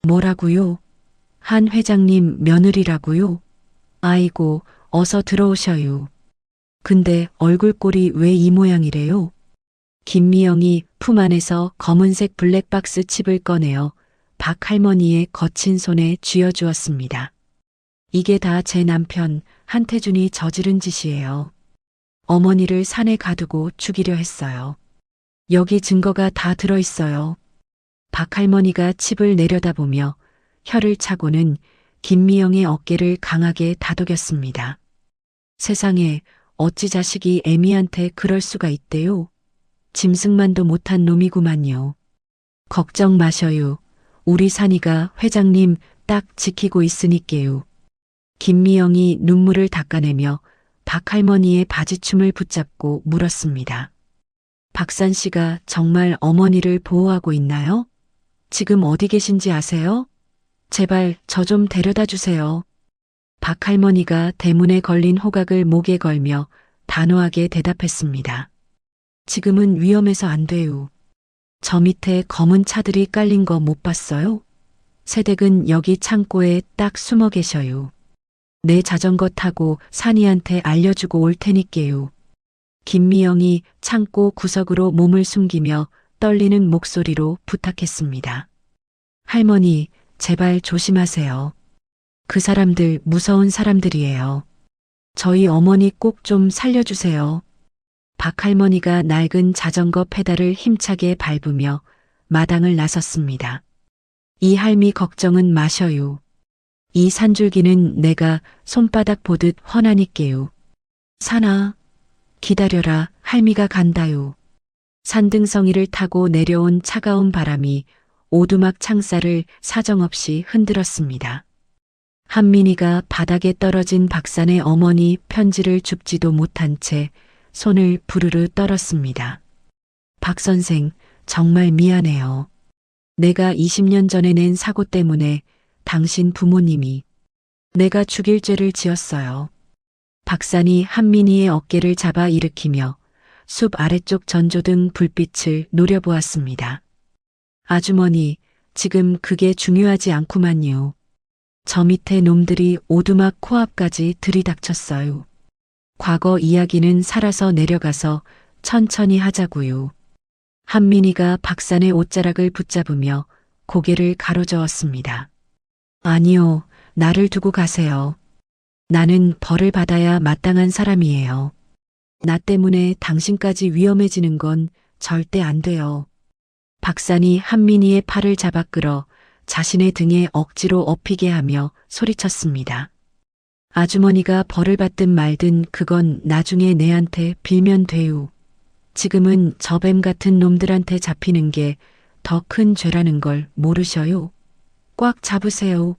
뭐라고요? 한 회장님 며느리라고요? 아이고, 어서 들어오셔요. 근데 얼굴꼴이 왜 이 모양이래요? 김미영이 품 안에서 검은색 블랙박스 칩을 꺼내어 박 할머니의 거친 손에 쥐어주었습니다. 이게 다 제 남편 한태준이 저지른 짓이에요. 어머니를 산에 가두고 죽이려 했어요. 여기 증거가 다 들어있어요. 박 할머니가 칩을 내려다보며 혀를 차고는 김미영의 어깨를 강하게 다독였습니다. 세상에 어찌 자식이 애미한테 그럴 수가 있대요. 짐승만도 못한 놈이구만요. 걱정 마셔요. 우리 산이가 회장님 딱 지키고 있으니께요. 김미영이 눈물을 닦아내며 박 할머니의 바지춤을 붙잡고 물었습니다. 박산 씨가 정말 어머니를 보호하고 있나요? 지금 어디 계신지 아세요? 제발 저 좀 데려다 주세요. 박 할머니가 대문에 걸린 호각을 목에 걸며 단호하게 대답했습니다. 지금은 위험해서 안 돼요. 저 밑에 검은 차들이 깔린 거 못 봤어요? 새댁은 여기 창고에 딱 숨어 계셔요. 내 자전거 타고 산이한테 알려주고 올 테니께요. 김미영이 창고 구석으로 몸을 숨기며 떨리는 목소리로 부탁했습니다. 할머니, 제발 조심하세요. 그 사람들 무서운 사람들이에요. 저희 어머니 꼭 좀 살려주세요. 박 할머니가 낡은 자전거 페달을 힘차게 밟으며 마당을 나섰습니다. 이 할미 걱정은 마셔요. 이 산줄기는 내가 손바닥 보듯 훤하니께요. 산아, 기다려라, 할미가 간다요. 산등성이를 타고 내려온 차가운 바람이 오두막 창살을 사정없이 흔들었습니다. 한민이가 바닥에 떨어진 박산의 어머니 편지를 줍지도 못한 채 손을 부르르 떨었습니다. 박 선생, 정말 미안해요. 내가 20년 전에 낸 사고 때문에 당신 부모님이 내가 죽일 죄를 지었어요. 박산이 한민이의 어깨를 잡아 일으키며 숲 아래쪽 전조등 불빛을 노려보았습니다. 아주머니, 지금 그게 중요하지 않구만요. 저 밑에 놈들이 오두막 코앞까지 들이닥쳤어요. 과거 이야기는 살아서 내려가서 천천히 하자고요. 한민이가 박산의 옷자락을 붙잡으며 고개를 가로저었습니다. 아니요, 나를 두고 가세요. 나는 벌을 받아야 마땅한 사람이에요. 나 때문에 당신까지 위험해지는 건 절대 안 돼요. 박산이 한민이의 팔을 잡아 끌어 자신의 등에 억지로 업히게 하며 소리쳤습니다. 아주머니가 벌을 받든 말든 그건 나중에 내한테 빌면 돼요. 지금은 저 뱀 같은 놈들한테 잡히는 게 더 큰 죄라는 걸 모르셔요. 꽉 잡으세요.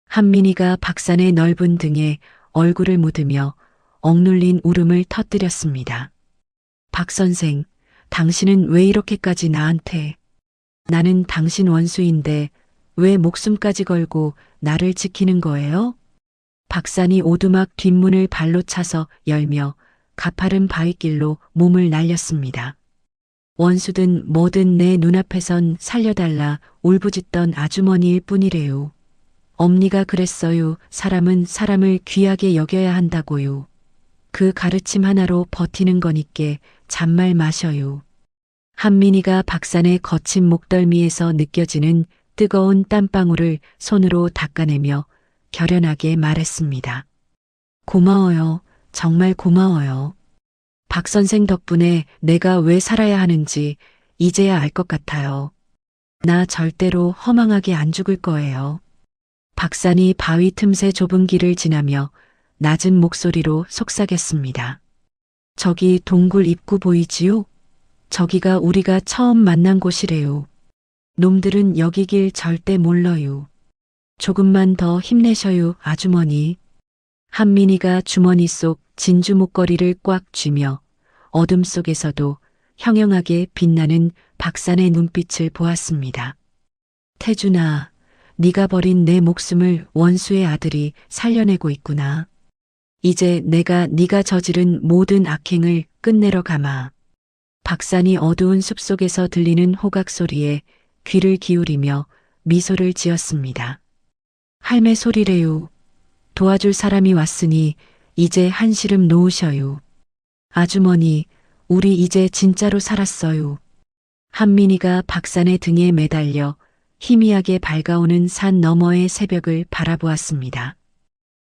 한민이가 박산의 넓은 등에 얼굴을 묻으며 억눌린 울음을 터뜨렸습니다. 박 선생, 당신은 왜 이렇게까지 나한테? 나는 당신 원수인데 왜 목숨까지 걸고 나를 지키는 거예요? 박산이 오두막 뒷문을 발로 차서 열며 가파른 바위길로 몸을 날렸습니다. 원수든 뭐든 내 눈앞에선 살려달라 울부짖던 아주머니일 뿐이래요. 엄니가 그랬어요. 사람은 사람을 귀하게 여겨야 한다고요. 그 가르침 하나로 버티는 거니께 잔말 마셔요. 한민이가 박산의 거친 목덜미에서 느껴지는 뜨거운 땀방울을 손으로 닦아내며 결연하게 말했습니다. 고마워요. 정말 고마워요. 박 선생 덕분에 내가 왜 살아야 하는지 이제야 알 것 같아요. 나 절대로 허망하게 안 죽을 거예요. 박산이 바위 틈새 좁은 길을 지나며 낮은 목소리로 속삭였습니다. 저기 동굴 입구 보이지요? 저기가 우리가 처음 만난 곳이래요. 놈들은 여기 길 절대 몰라요. 조금만 더 힘내셔요, 아주머니. 한민이가 주머니 속 진주 목걸이를 꽉 쥐며 어둠 속에서도 형형하게 빛나는 박산의 눈빛을 보았습니다. 태준아, 네가 버린 내 목숨을 원수의 아들이 살려내고 있구나. 이제 내가 네가 저지른 모든 악행을 끝내러 가마. 박산이 어두운 숲속에서 들리는 호각 소리에 귀를 기울이며 미소를 지었습니다. 할매 소리래요. 도와줄 사람이 왔으니 이제 한시름 놓으셔요. 아주머니, 우리 이제 진짜로 살았어요. 한민이가 박산의 등에 매달려 희미하게 밝아오는 산 너머의 새벽을 바라보았습니다.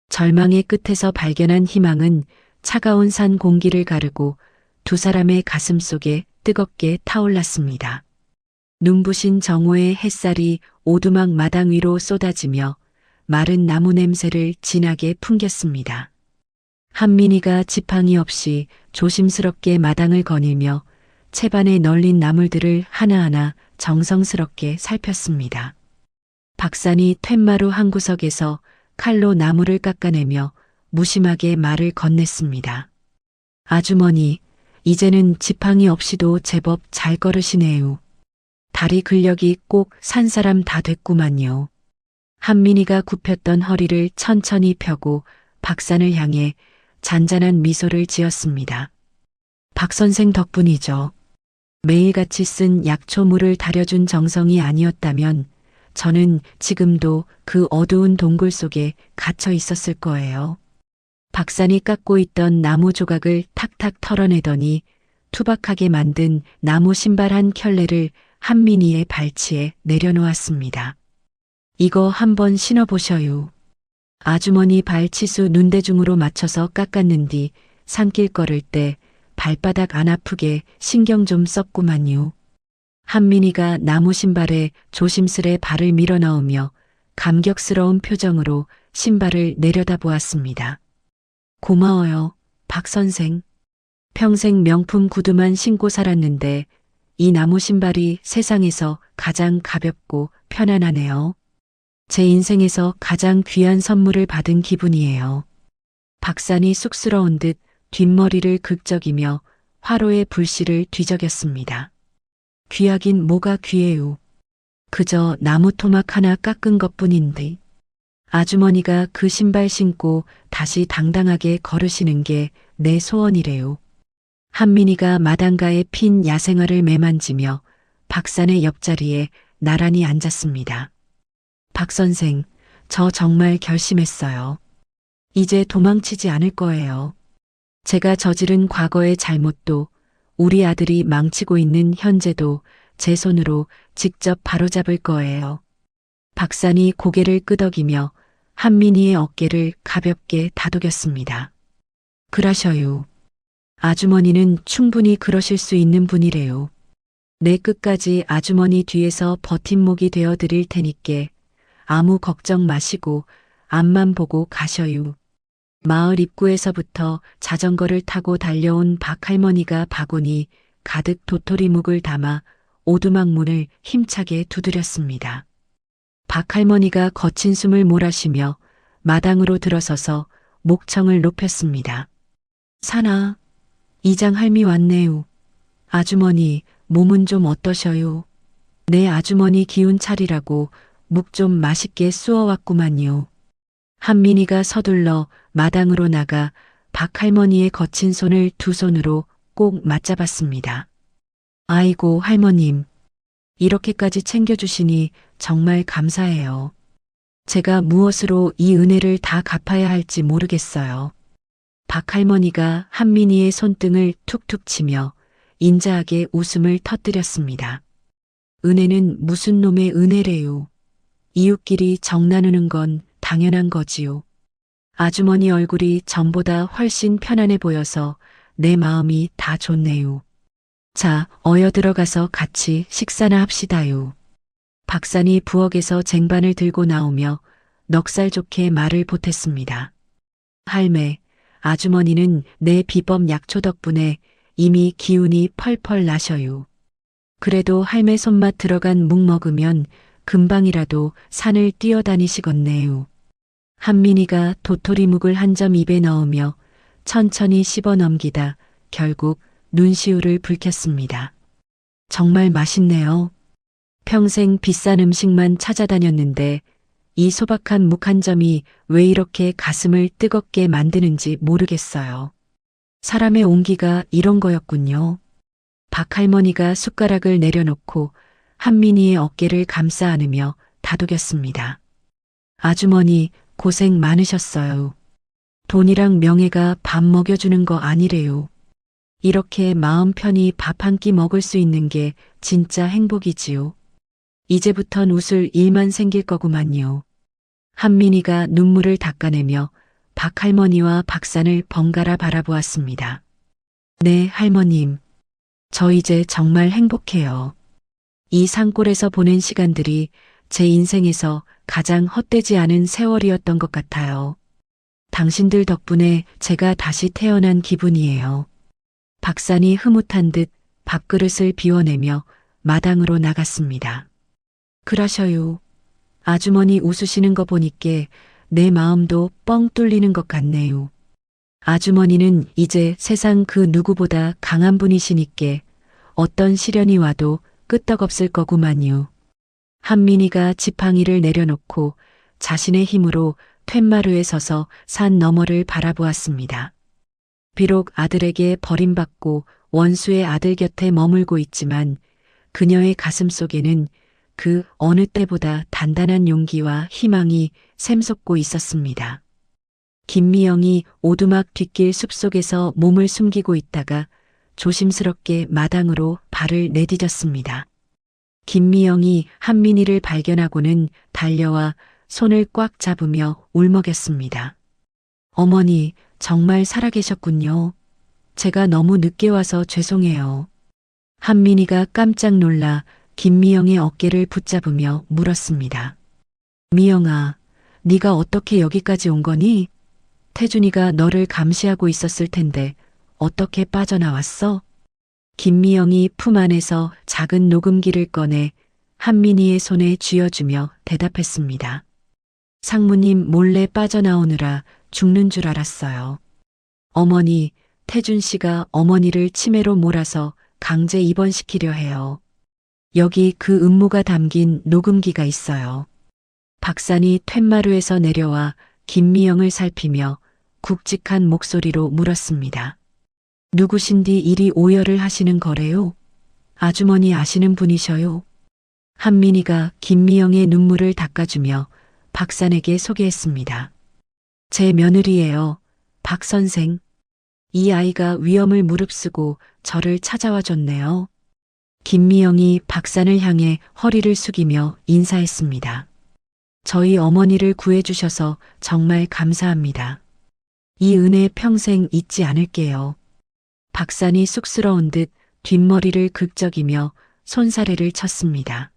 절망의 끝에서 발견한 희망은 차가운 산 공기를 가르고 두 사람의 가슴 속에 뜨겁게 타올랐습니다. 눈부신 정오의 햇살이 오두막 마당 위로 쏟아지며 마른 나무 냄새를 진하게 풍겼습니다. 한민이가 지팡이 없이 조심스럽게 마당을 거닐며 채반에 널린 나물들을 하나하나 정성스럽게 살폈습니다. 박산이 툇마루 한 구석에서 칼로 나무를 깎아내며 무심하게 말을 건넸습니다. 아주머니, 이제는 지팡이 없이도 제법 잘 걸으시네요. 다리 근력이 꼭 산 사람 다 됐구만요. 한민이가 굽혔던 허리를 천천히 펴고 박산을 향해 잔잔한 미소를 지었습니다. 박 선생 덕분이죠. 매일같이 쓴 약초물을 다려준 정성이 아니었다면 저는 지금도 그 어두운 동굴 속에 갇혀 있었을 거예요. 박산이 깎고 있던 나무 조각을 탁탁 털어내더니 투박하게 만든 나무 신발 한 켤레를 한민이의 발치에 내려놓았습니다. 이거 한번 신어보셔요. 아주머니 발치수 눈대중으로 맞춰서 깎았는 뒤 산길 걸을 때 발바닥 안 아프게 신경 좀 썼구만요. 한민이가 나무 신발에 조심스레 발을 밀어넣으며 감격스러운 표정으로 신발을 내려다보았습니다. 고마워요, 박 선생. 평생 명품 구두만 신고 살았는데 이 나무 신발이 세상에서 가장 가볍고 편안하네요. 제 인생에서 가장 귀한 선물을 받은 기분이에요. 박산이 쑥스러운 듯 뒷머리를 긁적이며 화로의 불씨를 뒤적였습니다. 귀하긴 뭐가 귀해요. 그저 나무 토막 하나 깎은 것뿐인데. 아주머니가 그 신발 신고 다시 당당하게 걸으시는 게 내 소원이래요. 한민이가 마당가에 핀 야생화를 매만지며 박산의 옆자리에 나란히 앉았습니다. 박 선생, 저 정말 결심했어요. 이제 도망치지 않을 거예요. 제가 저지른 과거의 잘못도 우리 아들이 망치고 있는 현재도 제 손으로 직접 바로잡을 거예요. 박산이 고개를 끄덕이며 한민이의 어깨를 가볍게 다독였습니다. 그러셔요. 아주머니는 충분히 그러실 수 있는 분이래요. 내 끝까지 아주머니 뒤에서 버팀목이 되어 드릴 테니께 아무 걱정 마시고 앞만 보고 가셔요. 마을 입구에서부터 자전거를 타고 달려온 박할머니가 바구니 가득 도토리묵을 담아 오두막 문을 힘차게 두드렸습니다. 박할머니가 거친 숨을 몰아쉬며 마당으로 들어서서 목청을 높였습니다. 사나, 이장 할미 왔네요. 아주머니, 몸은 좀 어떠셔요? 내 아주머니 기운 차리라고 묵 좀 맛있게 쑤어왔구만요. 한민이가 서둘러 마당으로 나가 박할머니의 거친 손을 두 손으로 꼭 맞잡았습니다. 아이고 할머님, 이렇게까지 챙겨주시니 정말 감사해요. 제가 무엇으로 이 은혜를 다 갚아야 할지 모르겠어요. 박할머니가 한민이의 손등을 툭툭 치며 인자하게 웃음을 터뜨렸습니다. 은혜는 무슨 놈의 은혜래요. 이웃끼리 정 나누는 건 당연한 거지요. 아주머니 얼굴이 전보다 훨씬 편안해 보여서 내 마음이 다 좋네요. 자, 어여 들어가서 같이 식사나 합시다요. 박산이 부엌에서 쟁반을 들고 나오며 넉살 좋게 말을 보탰습니다. 할매, 아주머니는 내 비법 약초 덕분에 이미 기운이 펄펄 나셔요. 그래도 할매 손맛 들어간 묵 먹으면 금방이라도 산을 뛰어다니시겠네요. 한민이가 도토리묵을 한 점 입에 넣으며 천천히 씹어 넘기다 결국 눈시울을 붉혔습니다. 정말 맛있네요. 평생 비싼 음식만 찾아다녔는데 이 소박한 묵 한 점이 왜 이렇게 가슴을 뜨겁게 만드는지 모르겠어요. 사람의 온기가 이런 거였군요. 박할머니가 숟가락을 내려놓고 한민이의 어깨를 감싸 안으며 다독였습니다. 아주머니 고생 많으셨어요. 돈이랑 명예가 밥 먹여주는 거 아니래요. 이렇게 마음 편히 밥 한 끼 먹을 수 있는 게 진짜 행복이지요. 이제부턴 웃을 일만 생길 거구만요. 한민이가 눈물을 닦아내며 박할머니와 박산을 번갈아 바라보았습니다. 네, 할머님. 저 이제 정말 행복해요. 이 산골에서 보낸 시간들이 제 인생에서 가장 헛되지 않은 세월이었던 것 같아요. 당신들 덕분에 제가 다시 태어난 기분이에요. 박산이 흐뭇한 듯 밥그릇을 비워내며 마당으로 나갔습니다. 그러셔요. 아주머니 웃으시는 거 보니께 내 마음도 뻥 뚫리는 것 같네요. 아주머니는 이제 세상 그 누구보다 강한 분이시니께 어떤 시련이 와도 끄떡없을 거구만요. 한민이가 지팡이를 내려놓고 자신의 힘으로 툇마루에 서서 산 너머를 바라보았습니다. 비록 아들에게 버림받고 원수의 아들 곁에 머물고 있지만 그녀의 가슴 속에는 그 어느 때보다 단단한 용기와 희망이 샘솟고 있었습니다. 김미영이 오두막 뒷길 숲속에서 몸을 숨기고 있다가 조심스럽게 마당으로 발을 내디뎠습니다. 김미영이 한민이를 발견하고는 달려와 손을 꽉 잡으며 울먹였습니다. 어머니, 정말 살아계셨군요. 제가 너무 늦게 와서 죄송해요. 한민이가 깜짝 놀라 김미영의 어깨를 붙잡으며 물었습니다. 미영아, 네가 어떻게 여기까지 온 거니? 태준이가 너를 감시하고 있었을 텐데 어떻게 빠져나왔어? 김미영이 품 안에서 작은 녹음기를 꺼내 한민이의 손에 쥐어주며 대답했습니다. 상무님 몰래 빠져나오느라 죽는 줄 알았어요. 어머니, 태준 씨가 어머니를 치매로 몰아서 강제 입원시키려 해요. 여기 그 음모가 담긴 녹음기가 있어요. 박산이 툇마루에서 내려와 김미영을 살피며 굵직한 목소리로 물었습니다. 누구신디 이리 오열을 하시는 거래요? 아주머니 아시는 분이셔요? 한민이가 김미영의 눈물을 닦아주며 박산에게 소개했습니다. 제 며느리예요. 박 선생. 이 아이가 위험을 무릅쓰고 저를 찾아와 줬네요. 김미영이 박산을 향해 허리를 숙이며 인사했습니다. 저희 어머니를 구해주셔서 정말 감사합니다. 이 은혜 평생 잊지 않을게요. 박산이 쑥스러운 듯 뒷머리를 긁적이며 손사래를 쳤습니다.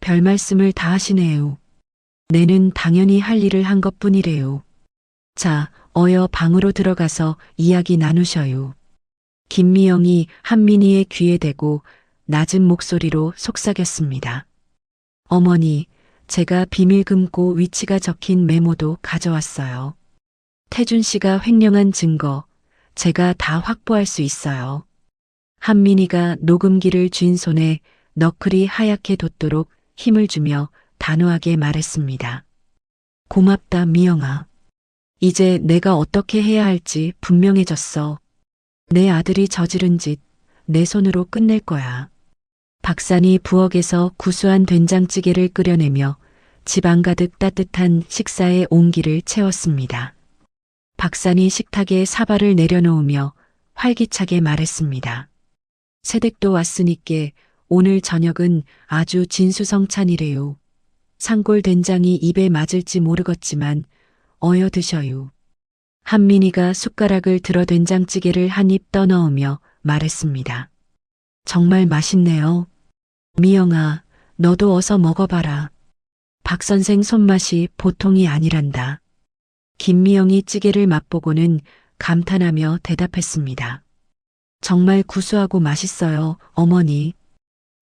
별 말씀을 다 하시네요. 내는 당연히 할 일을 한 것뿐이래요. 자, 어여 방으로 들어가서 이야기 나누셔요. 김미영이 한민이의 귀에 대고 낮은 목소리로 속삭였습니다. 어머니, 제가 비밀 금고 위치가 적힌 메모도 가져왔어요. 태준 씨가 횡령한 증거, 제가 다 확보할 수 있어요. 한민이가 녹음기를 쥔 손에 너클이 하얗게 돋도록 힘을 주며 단호하게 말했습니다. 고맙다, 미영아. 이제 내가 어떻게 해야 할지 분명해졌어. 내 아들이 저지른 짓, 내 손으로 끝낼 거야. 박산이 부엌에서 구수한 된장찌개를 끓여내며 집안 가득 따뜻한 식사의 온기를 채웠습니다. 박산이 식탁에 사발을 내려놓으며 활기차게 말했습니다. 새댁도 왔으니께 오늘 저녁은 아주 진수성찬이래요. 산골 된장이 입에 맞을지 모르겠지만 어여 드셔요. 한민이가 숟가락을 들어 된장찌개를 한 입 떠넣으며 말했습니다. 정말 맛있네요. 미영아, 너도 어서 먹어봐라. 박 선생 손맛이 보통이 아니란다. 김미영이 찌개를 맛보고는 감탄하며 대답했습니다. 정말 구수하고 맛있어요, 어머니.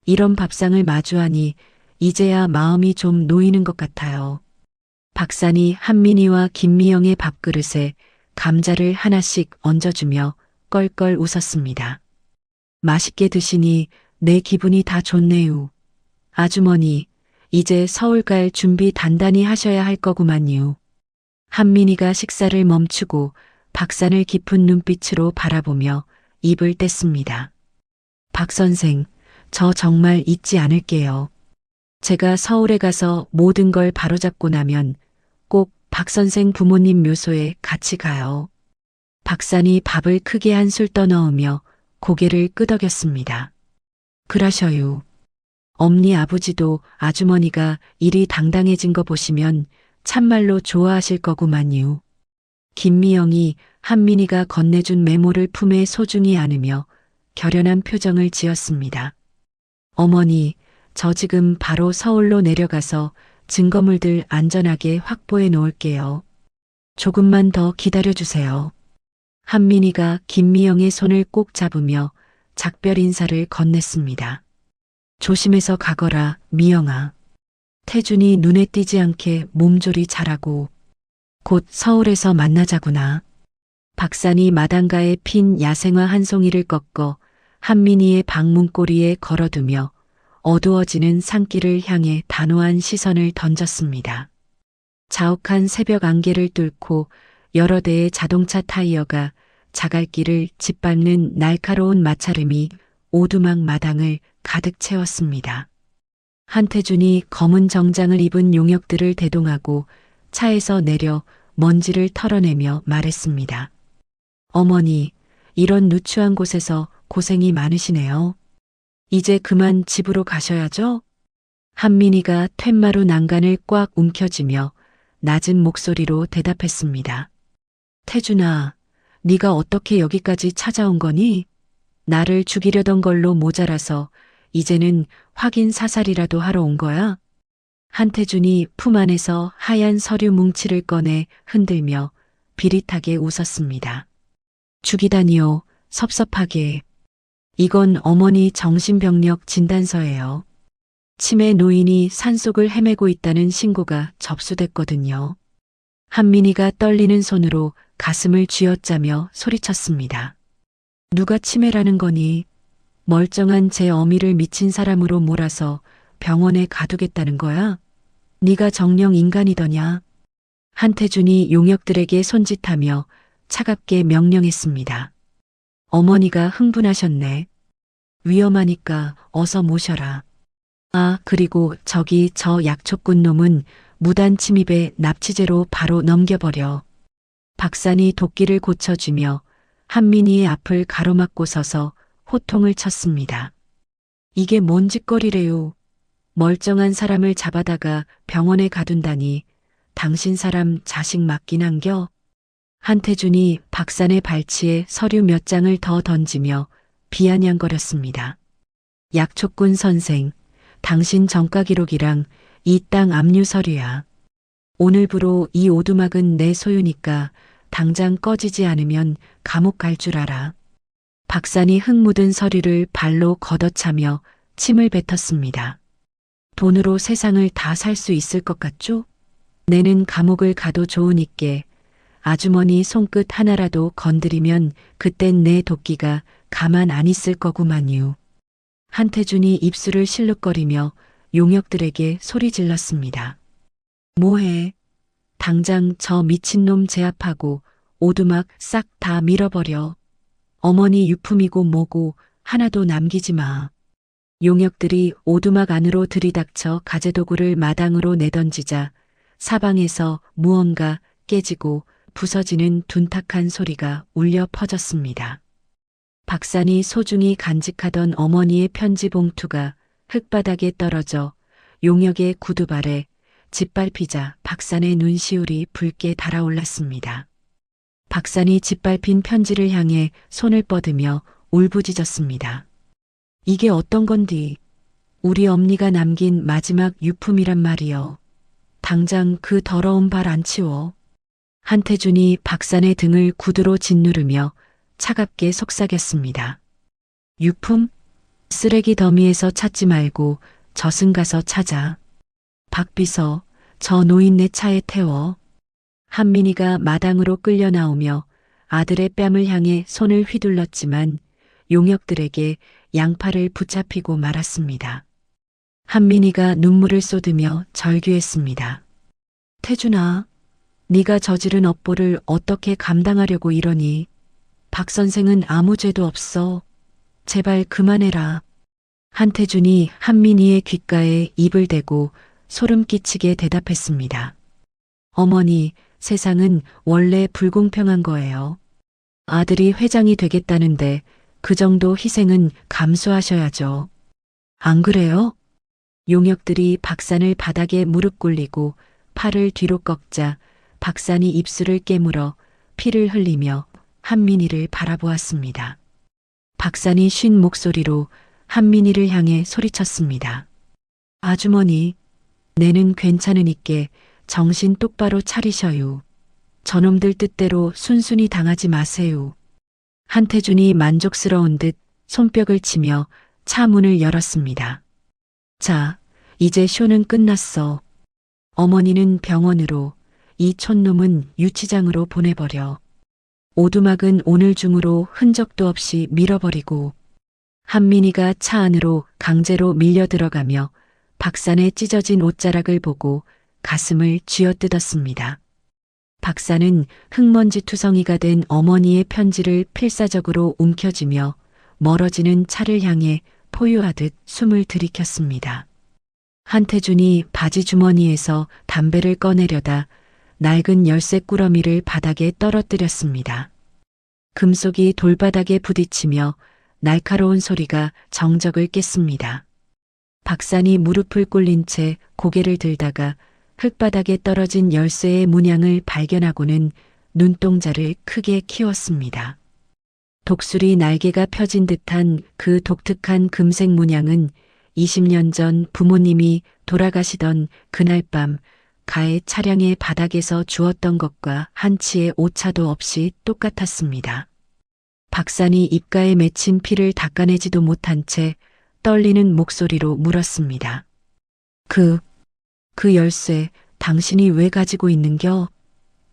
이런 밥상을 마주하니 이제야 마음이 좀 놓이는 것 같아요. 박산이 한민이와 김미영의 밥그릇에 감자를 하나씩 얹어주며 껄껄 웃었습니다. 맛있게 드시니 내 기분이 다 좋네요. 아주머니, 이제 서울 갈 준비 단단히 하셔야 할 거구만요. 한민이가 식사를 멈추고 박산을 깊은 눈빛으로 바라보며 입을 뗐습니다. 박 선생, 저 정말 잊지 않을게요. 제가 서울에 가서 모든 걸 바로잡고 나면 꼭 박 선생 부모님 묘소에 같이 가요. 박산이 밥을 크게 한술 떠넣으며 고개를 끄덕였습니다. 그러셔요. 엄니 아버지도 아주머니가 일이 당당해진 거 보시면 참말로 좋아하실 거구만요. 김미영이 한민이가 건네준 메모를 품에 소중히 안으며 결연한 표정을 지었습니다. 어머니, 저 지금 바로 서울로 내려가서 증거물들 안전하게 확보해 놓을게요. 조금만 더 기다려주세요. 한민이가 김미영의 손을 꼭 잡으며 작별 인사를 건넸습니다. 조심해서 가거라, 미영아. 태준이 눈에 띄지 않게 몸조리 잘하고 곧 서울에서 만나자구나. 박산이 마당가에 핀 야생화 한 송이를 꺾어 한민이의 방문고리에 걸어두며 어두워지는 산길을 향해 단호한 시선을 던졌습니다. 자욱한 새벽 안개를 뚫고 여러 대의 자동차 타이어가 자갈길을 짓밟는 날카로운 마찰음이 오두막 마당을 가득 채웠습니다. 한태준이 검은 정장을 입은 용역들을 대동하고 차에서 내려 먼지를 털어내며 말했습니다. 어머니, 이런 누추한 곳에서 고생이 많으시네요. 이제 그만 집으로 가셔야죠? 한민이가 툇마루 난간을 꽉 움켜쥐며 낮은 목소리로 대답했습니다. 태준아, 네가 어떻게 여기까지 찾아온 거니? 나를 죽이려던 걸로 모자라서 이제는 확인 사살이라도 하러 온 거야? 한태준이 품 안에서 하얀 서류 뭉치를 꺼내 흔들며 비릿하게 웃었습니다. 죽이다니요, 섭섭하게. 이건 어머니 정신병력 진단서예요. 치매 노인이 산속을 헤매고 있다는 신고가 접수됐거든요. 한민이가 떨리는 손으로 가슴을 쥐어짜며 소리쳤습니다. 누가 치매라는 거니? 멀쩡한 제 어미를 미친 사람으로 몰아서 병원에 가두겠다는 거야? 네가 정령 인간이더냐? 한태준이 용역들에게 손짓하며 차갑게 명령했습니다. 어머니가 흥분하셨네. 위험하니까 어서 모셔라. 아, 그리고 저기 저 약초꾼 놈은 무단 침입에 납치죄로 바로 넘겨버려. 박산이 도끼를 고쳐주며 한민이의 앞을 가로막고 서서 호통을 쳤습니다. 이게 뭔 짓거리래요. 멀쩡한 사람을 잡아다가 병원에 가둔다니 당신 사람 자식 맞긴 한겨? 한태준이 박산의 발치에 서류 몇 장을 더 던지며 비아냥거렸습니다. 약초꾼 선생, 당신 정가 기록이랑 이 땅 압류 서류야. 오늘부로 이 오두막은 내 소유니까 당장 꺼지지 않으면 감옥 갈 줄 알아. 박산이 흙 묻은 서류를 발로 걷어차며 침을 뱉었습니다. 돈으로 세상을 다 살 수 있을 것 같죠? 내는 감옥을 가도 좋으니께 아주머니 손끝 하나라도 건드리면 그땐 내 도끼가 가만 안 있을 거구만요. 한태준이 입술을 실룩거리며 용역들에게 소리 질렀습니다. 뭐해? 당장 저 미친놈 제압하고 오두막 싹 다 밀어버려. 어머니 유품이고 뭐고 하나도 남기지 마. 용역들이 오두막 안으로 들이닥쳐 가재도구를 마당으로 내던지자 사방에서 무언가 깨지고 부서지는 둔탁한 소리가 울려 퍼졌습니다. 박산이 소중히 간직하던 어머니의 편지 봉투가 흙바닥에 떨어져 용역의 구두발에 짓밟히자 박산의 눈시울이 붉게 달아올랐습니다. 박산이 짓밟힌 편지를 향해 손을 뻗으며 울부짖었습니다. 이게 어떤 건디? 우리 엄니가 남긴 마지막 유품이란 말이여. 당장 그 더러운 발 안 치워. 한태준이 박산의 등을 구두로 짓누르며 차갑게 속삭였습니다. 유품? 쓰레기 더미에서 찾지 말고 저승 가서 찾아. 박비서, 저 노인네 차에 태워. 한민이가 마당으로 끌려 나오며 아들의 뺨을 향해 손을 휘둘렀지만 용역들에게 양팔을 붙잡히고 말았습니다. 한민이가 눈물을 쏟으며 절규했습니다. 태준아, 네가 저지른 업보를 어떻게 감당하려고 이러니? 박 선생은 아무 죄도 없어. 제발 그만해라. 한태준이 한민이의 귓가에 입을 대고 소름 끼치게 대답했습니다. 어머니, 세상은 원래 불공평한 거예요. 아들이 회장이 되겠다는데 그 정도 희생은 감수하셔야죠. 안 그래요? 용역들이 박산을 바닥에 무릎 꿇리고 팔을 뒤로 꺾자 박산이 입술을 깨물어 피를 흘리며 한민희를 바라보았습니다. 박산이 쉰 목소리로 한민희를 향해 소리쳤습니다. 아주머니, 내는 괜찮으니께 정신 똑바로 차리셔요. 저놈들 뜻대로 순순히 당하지 마세요. 한태준이 만족스러운 듯 손뼉을 치며 차 문을 열었습니다. 자, 이제 쇼는 끝났어. 어머니는 병원으로, 이 촌놈은 유치장으로 보내버려. 오두막은 오늘 중으로 흔적도 없이 밀어버리고 한민희가 차 안으로 강제로 밀려 들어가며 박산의 찢어진 옷자락을 보고 가슴을 쥐어뜯었습니다. 박산은 흙먼지 투성이가 된 어머니의 편지를 필사적으로 움켜쥐며 멀어지는 차를 향해 포효하듯 숨을 들이켰습니다. 한태준이 바지 주머니에서 담배를 꺼내려다 낡은 열쇠 꾸러미를 바닥에 떨어뜨렸습니다. 금속이 돌바닥에 부딪히며 날카로운 소리가 정적을 깼습니다. 박산이 무릎을 꿇린 채 고개를 들다가 흙바닥에 떨어진 열쇠의 문양을 발견하고는 눈동자를 크게 키웠습니다. 독수리 날개가 펴진 듯한 그 독특한 금색 문양은 20년 전 부모님이 돌아가시던 그날 밤 가해 차량의 바닥에서 주웠던 것과 한치의 오차도 없이 똑같았습니다. 박산이 입가에 맺힌 피를 닦아내지도 못한 채 떨리는 목소리로 물었습니다. 그 열쇠 당신이 왜 가지고 있는겨?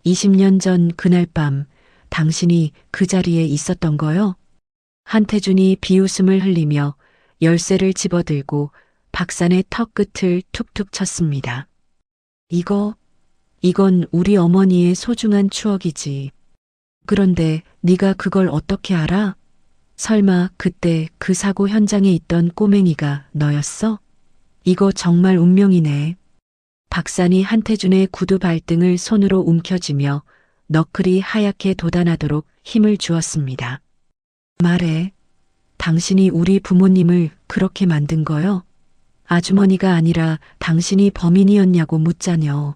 20년 전 그날 밤 당신이 그 자리에 있었던 거요? 한태준이 비웃음을 흘리며 열쇠를 집어들고 박산의 턱 끝을 툭툭 쳤습니다. 이건 우리 어머니의 소중한 추억이지. 그런데 네가 그걸 어떻게 알아? 설마 그때 그 사고 현장에 있던 꼬맹이가 너였어? 이거 정말 운명이네. 박산이 한태준의 구두 발등을 손으로 움켜쥐며 너클이 하얗게 돋아나도록 힘을 주었습니다. 말해. 당신이 우리 부모님을 그렇게 만든 거요? 아주머니가 아니라 당신이 범인이었냐고 묻자녀.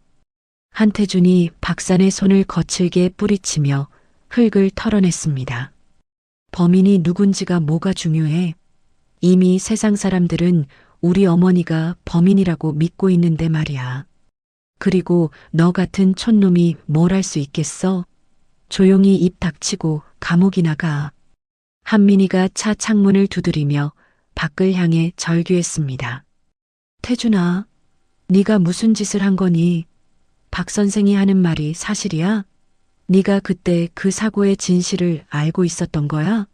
한태준이 박산의 손을 거칠게 뿌리치며 흙을 털어냈습니다. 범인이 누군지가 뭐가 중요해? 이미 세상 사람들은 우리 어머니가 범인이라고 믿고 있는데 말이야. 그리고 너 같은 촌놈이 뭘 할 수 있겠어? 조용히 입 닥치고 감옥이나 가. 한민희가 차 창문을 두드리며 밖을 향해 절규했습니다. 태준아, 네가 무슨 짓을 한 거니? 박 선생이 하는 말이 사실이야? 네가 그때 그 사고의 진실을 알고 있었던 거야?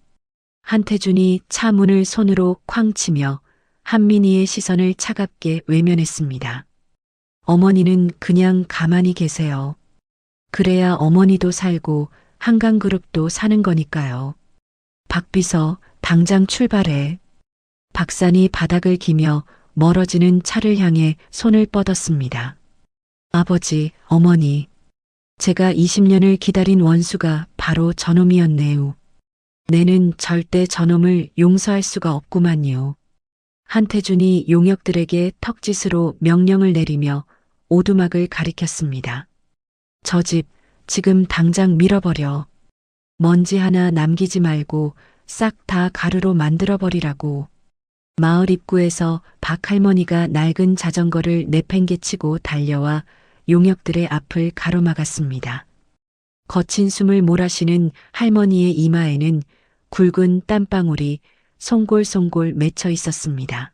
한태준이 차 문을 손으로 쾅 치며 한민희의 시선을 차갑게 외면했습니다. 어머니는 그냥 가만히 계세요. 그래야 어머니도 살고 한강그룹도 사는 거니까요. 박비서, 당장 출발해. 박산이 바닥을 기며 멀어지는 차를 향해 손을 뻗었습니다. 아버지, 어머니, 제가 20년을 기다린 원수가 바로 저놈이었네요. 내는 절대 저놈을 용서할 수가 없구만요. 한태준이 용역들에게 턱짓으로 명령을 내리며 오두막을 가리켰습니다. 저 집 지금 당장 밀어버려. 먼지 하나 남기지 말고 싹 다 가루로 만들어버리라고. 마을 입구에서 박 할머니가 낡은 자전거를 내팽개치고 달려와 용역들의 앞을 가로막았습니다. 거친 숨을 몰아쉬는 할머니의 이마에는 굵은 땀방울이 송골송골 맺혀 있었습니다.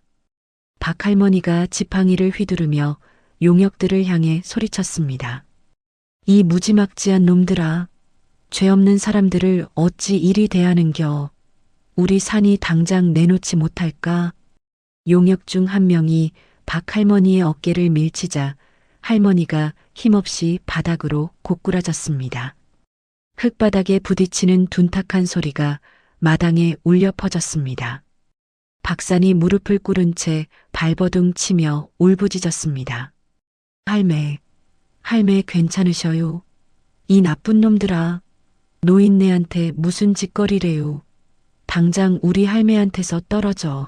박 할머니가 지팡이를 휘두르며 용역들을 향해 소리쳤습니다. 이 무지막지한 놈들아, 죄 없는 사람들을 어찌 이리 대하는겨. 우리 산이 당장 내놓지 못할까? 용역 중 한 명이 박 할머니의 어깨를 밀치자 할머니가 힘없이 바닥으로 고꾸라졌습니다. 흙바닥에 부딪히는 둔탁한 소리가 마당에 울려 퍼졌습니다. 박산이 무릎을 꿇은 채 발버둥 치며 울부짖었습니다. 할매 괜찮으셔요? 이 나쁜 놈들아, 노인네한테 무슨 짓거리래요. 당장 우리 할매한테서 떨어져.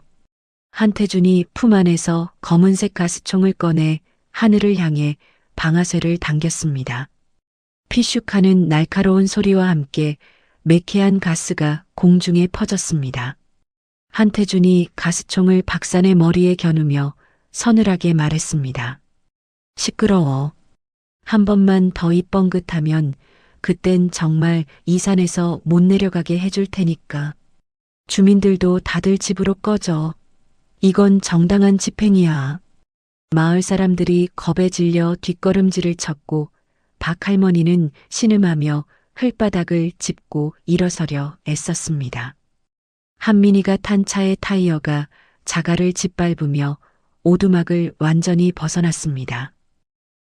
한태준이 품 안에서 검은색 가스총을 꺼내 하늘을 향해 방아쇠를 당겼습니다. 피슉하는 날카로운 소리와 함께 매캐한 가스가 공중에 퍼졌습니다. 한태준이 가스총을 박산의 머리에 겨누며 서늘하게 말했습니다. 시끄러워. 한 번만 더 입 뻥긋하면 그땐 정말 이 산에서 못 내려가게 해줄 테니까. 주민들도 다들 집으로 꺼져. 이건 정당한 집행이야. 마을 사람들이 겁에 질려 뒷걸음질을 쳤고 박 할머니는 신음하며 흙바닥을 짚고 일어서려 애썼습니다. 한민이가 탄 차의 타이어가 자갈을 짓밟으며 오두막을 완전히 벗어났습니다.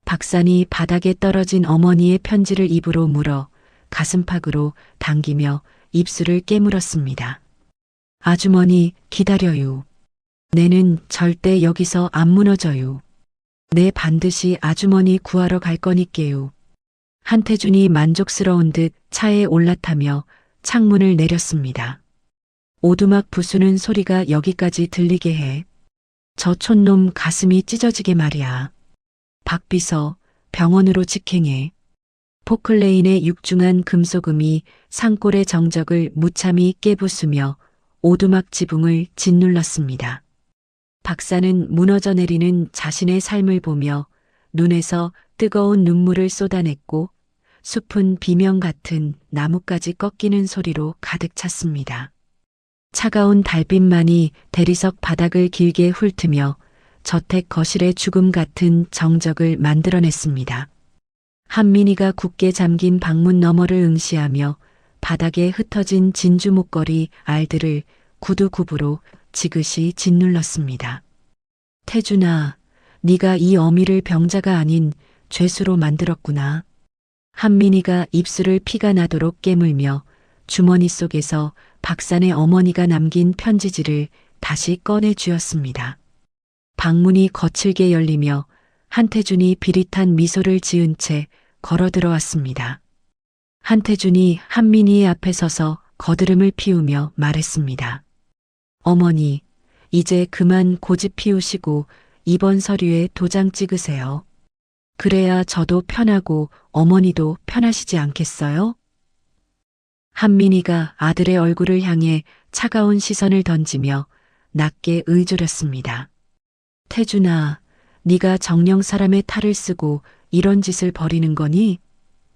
박산이 바닥에 떨어진 어머니의 편지를 입으로 물어 가슴팍으로 당기며 입술을 깨물었습니다. 아주머니 기다려요. 내는 절대 여기서 안 무너져요. 내 반드시 아주머니 구하러 갈 거니께요. 한태준이 만족스러운 듯 차에 올라타며 창문을 내렸습니다. 오두막 부수는 소리가 여기까지 들리게 해. 저 촌놈 가슴이 찢어지게 말이야. 박비서 병원으로 직행해. 포클레인의 육중한 금속음이 산골의 정적을 무참히 깨부수며 오두막 지붕을 짓눌렀습니다. 박사는 무너져 내리는 자신의 삶을 보며 눈에서 뜨거운 눈물을 쏟아냈고 숲은 비명 같은 나뭇가지 꺾이는 소리로 가득 찼습니다. 차가운 달빛만이 대리석 바닥을 길게 훑으며 저택 거실의 죽음 같은 정적을 만들어냈습니다. 한민이가 굳게 잠긴 방문 너머를 응시하며 바닥에 흩어진 진주 목걸이 알들을 구두굽으로 지그시 짓눌렀습니다. 태준아, 네가 이 어미를 병자가 아닌 죄수로 만들었구나. 한민이가 입술을 피가 나도록 깨물며 주머니 속에서 박산의 어머니가 남긴 편지지를 다시 꺼내 쥐었습니다. 방문이 거칠게 열리며 한태준이 비릿한 미소를 지은 채 걸어 들어왔습니다. 한태준이 한민이의 앞에 서서 거드름을 피우며 말했습니다. 어머니, 이제 그만 고집 피우시고 이번 서류에 도장 찍으세요. 그래야 저도 편하고 어머니도 편하시지 않겠어요? 한민이가 아들의 얼굴을 향해 차가운 시선을 던지며 낮게 의조렸습니다. 태준아, 네가 정령 사람의 탈을 쓰고 이런 짓을 벌이는 거니?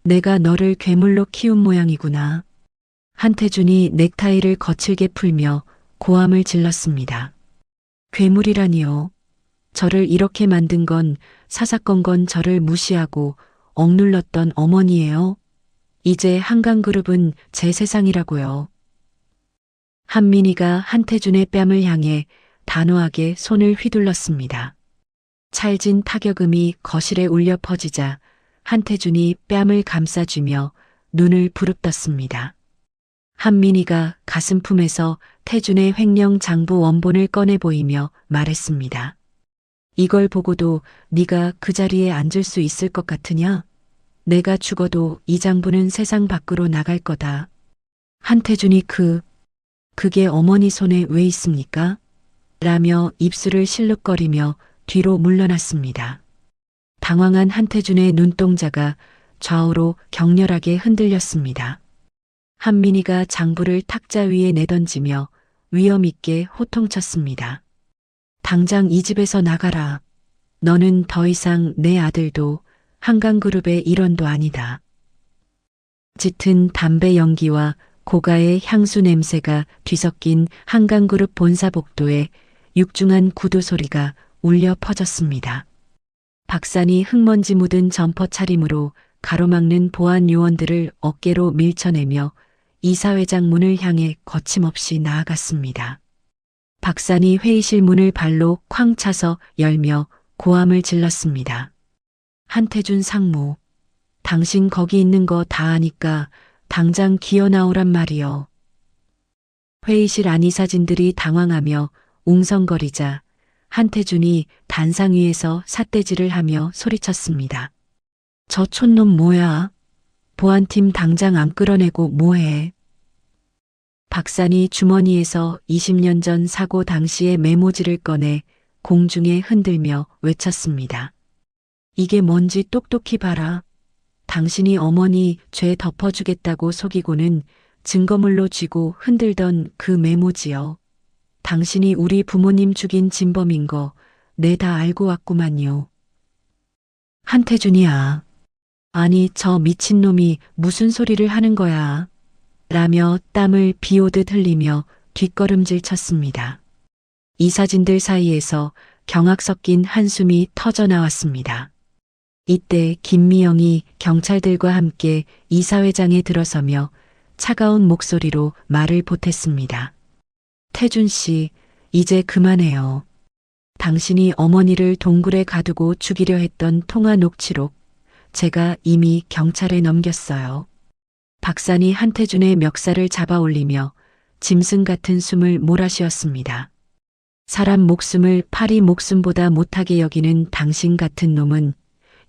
내가 너를 괴물로 키운 모양이구나. 한태준이 넥타이를 거칠게 풀며 고함을 질렀습니다. 괴물이라니요. 저를 이렇게 만든 건 사사건건 저를 무시하고 억눌렀던 어머니예요. 이제 한강그룹은 제 세상이라고요. 한민이가 한태준의 뺨을 향해 단호하게 손을 휘둘렀습니다. 찰진 타격음이 거실에 울려 퍼지자 한태준이 뺨을 감싸주며 눈을 부릅떴습니다. 한민이가 가슴품에서 태준의 횡령 장부 원본을 꺼내 보이며 말했습니다. 이걸 보고도 네가 그 자리에 앉을 수 있을 것 같으냐? 내가 죽어도 이 장부는 세상 밖으로 나갈 거다. 한태준이 그게 어머니 손에 왜 있습니까? 라며 입술을 실룩거리며 뒤로 물러났습니다. 당황한 한태준의 눈동자가 좌우로 격렬하게 흔들렸습니다. 한민이가 장부를 탁자 위에 내던지며 위험 있게 호통쳤습니다. 당장 이 집에서 나가라. 너는 더 이상 내 아들도 한강그룹의 일원도 아니다. 짙은 담배 연기와 고가의 향수 냄새가 뒤섞인 한강그룹 본사 복도에 육중한 구두 소리가 울려 퍼졌습니다. 박산이 흙먼지 묻은 점퍼 차림으로 가로막는 보안 요원들을 어깨로 밀쳐내며 이사회장 문을 향해 거침없이 나아갔습니다. 박산이 회의실 문을 발로 쾅 차서 열며 고함을 질렀습니다. 한태준 상무, 당신 거기 있는 거 다 아니까 당장 기어 나오란 말이여. 회의실 안 이사진들이 당황하며 웅성거리자 한태준이 단상 위에서 삿대질을 하며 소리쳤습니다. 저 촌놈 뭐야? 보안팀 당장 안 끌어내고 뭐해? 박사니 주머니에서 20년 전 사고 당시의 메모지를 꺼내 공중에 흔들며 외쳤습니다. 이게 뭔지 똑똑히 봐라. 당신이 어머니 죄 덮어주겠다고 속이고는 증거물로 쥐고 흔들던 그 메모지요. 당신이 우리 부모님 죽인 진범인 거 내 다 알고 왔구만요. 한태준이야. 아니 저 미친놈이 무슨 소리를 하는 거야. 라며 땀을 비오듯 흘리며 뒷걸음질 쳤습니다. 이 사진들 사이에서 경악 섞인 한숨이 터져 나왔습니다. 이때 김미영이 경찰들과 함께 이사회장에 들어서며 차가운 목소리로 말을 보탰습니다. 태준 씨, 이제 그만해요. 당신이 어머니를 동굴에 가두고 죽이려 했던 통화 녹취록, 제가 이미 경찰에 넘겼어요. 박사니 한태준의 멱살을 잡아 올리며 짐승 같은 숨을 몰아쉬었습니다. 사람 목숨을 파리 목숨보다 못하게 여기는 당신 같은 놈은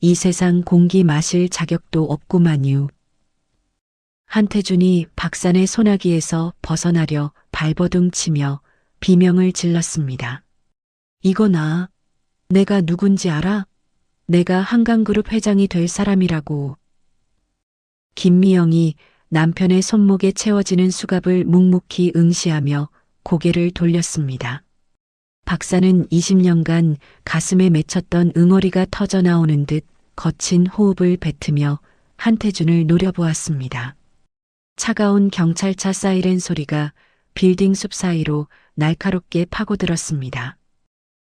이 세상 공기 마실 자격도 없구만요. 한태준이 박산의 소나기에서 벗어나려 발버둥 치며 비명을 질렀습니다. 이거나 내가 누군지 알아? 내가 한강그룹 회장이 될 사람이라고. 김미영이 남편의 손목에 채워지는 수갑을 묵묵히 응시하며 고개를 돌렸습니다. 박사는 20년간 가슴에 맺혔던 응어리가 터져 나오는 듯 거친 호흡을 뱉으며 한태준을 노려보았습니다. 차가운 경찰차 사이렌 소리가 빌딩 숲 사이로 날카롭게 파고들었습니다.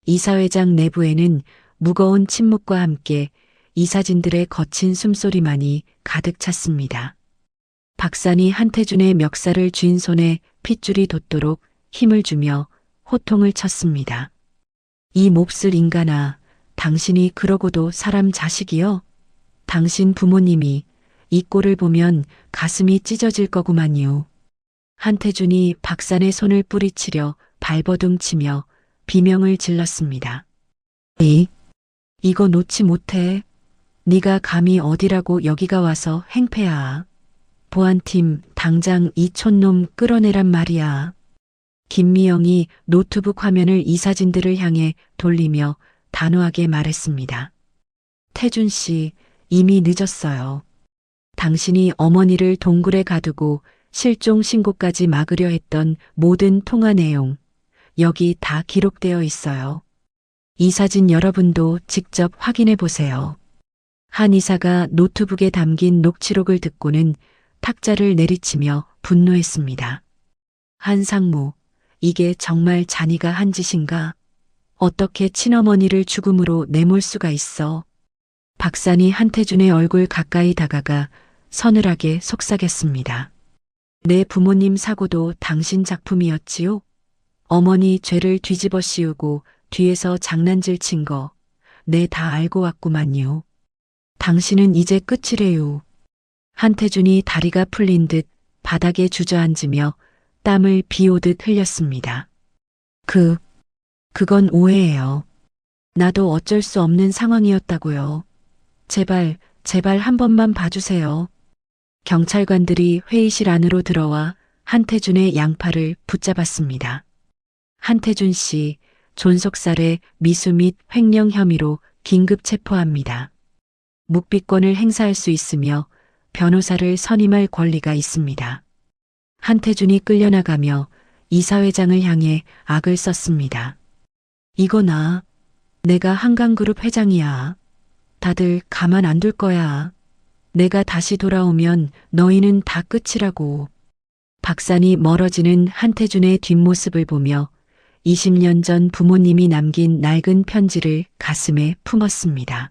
이사회장 내부에는 무거운 침묵과 함께 이 사진들의 거친 숨소리만이 가득 찼습니다. 박사니 한태준의 멱살을 쥔 손에 핏줄이 돋도록 힘을 주며 호통을 쳤습니다. 이 몹쓸 인간아, 당신이 그러고도 사람 자식이여? 당신 부모님이 이 꼴을 보면 가슴이 찢어질 거구만요. 한태준이 박산의 손을 뿌리치려 발버둥 치며 비명을 질렀습니다. 이거 놓지 못해. 네가 감히 어디라고 여기가 와서 행패야. 보안팀 당장 이 촌놈 끌어내란 말이야. 김미영이 노트북 화면을 이 사진들을 향해 돌리며 단호하게 말했습니다. 태준 씨, 이미 늦었어요. 당신이 어머니를 동굴에 가두고 실종 신고까지 막으려 했던 모든 통화 내용, 여기 다 기록되어 있어요. 이 사진 여러분도 직접 확인해 보세요. 한 이사가 노트북에 담긴 녹취록을 듣고는 탁자를 내리치며 분노했습니다. 한상무, 이게 정말 자니가 한 짓인가? 어떻게 친어머니를 죽음으로 내몰 수가 있어? 박산이 한태준의 얼굴 가까이 다가가 서늘하게 속삭였습니다. 내 부모님 사고도 당신 작품이었지요? 어머니 죄를 뒤집어 씌우고 뒤에서 장난질 친 거, 내 다 알고 왔구만요. 당신은 이제 끝이래요. 한태준이 다리가 풀린 듯 바닥에 주저앉으며 땀을 비오듯 흘렸습니다. 그건 오해예요. 나도 어쩔 수 없는 상황이었다고요. 제발 한 번만 봐주세요. 경찰관들이 회의실 안으로 들어와 한태준의 양팔을 붙잡았습니다. 한태준 씨, 존속살해 미수 및 횡령 혐의로 긴급 체포합니다. 묵비권을 행사할 수 있으며 변호사를 선임할 권리가 있습니다. 한태준이 끌려나가며 이사회장을 향해 악을 썼습니다. 이거나 내가 한강그룹 회장이야. 다들 가만 안 둘 거야. 내가 다시 돌아오면 너희는 다 끝이라고. 박산이 멀어지는 한태준의 뒷모습을 보며 20년 전 부모님이 남긴 낡은 편지를 가슴에 품었습니다.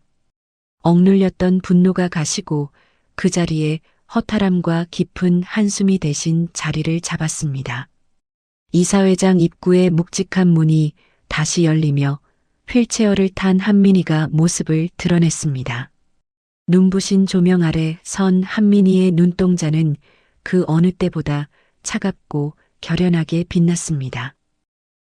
억눌렸던 분노가 가시고 그 자리에 허탈함과 깊은 한숨이 대신 자리를 잡았습니다. 이사회장 입구의 묵직한 문이 다시 열리며 휠체어를 탄 한민희가 모습을 드러냈습니다. 눈부신 조명 아래 선 한민희의 눈동자는 그 어느 때보다 차갑고 결연하게 빛났습니다.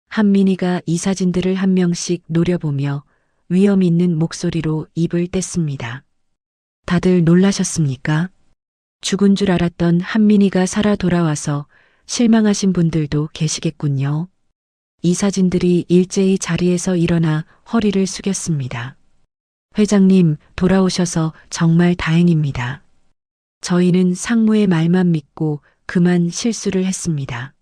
한민희가 이 사진들을 한 명씩 노려보며 위험 있는 목소리로 입을 뗐습니다. 다들 놀라셨습니까? 죽은 줄 알았던 한민희가 살아 돌아와서 실망하신 분들도 계시겠군요. 이사진들이 일제히 자리에서 일어나 허리를 숙였습니다. 회장님, 돌아오셔서 정말 다행입니다. 저희는 상무의 말만 믿고 그만 실수를 했습니다.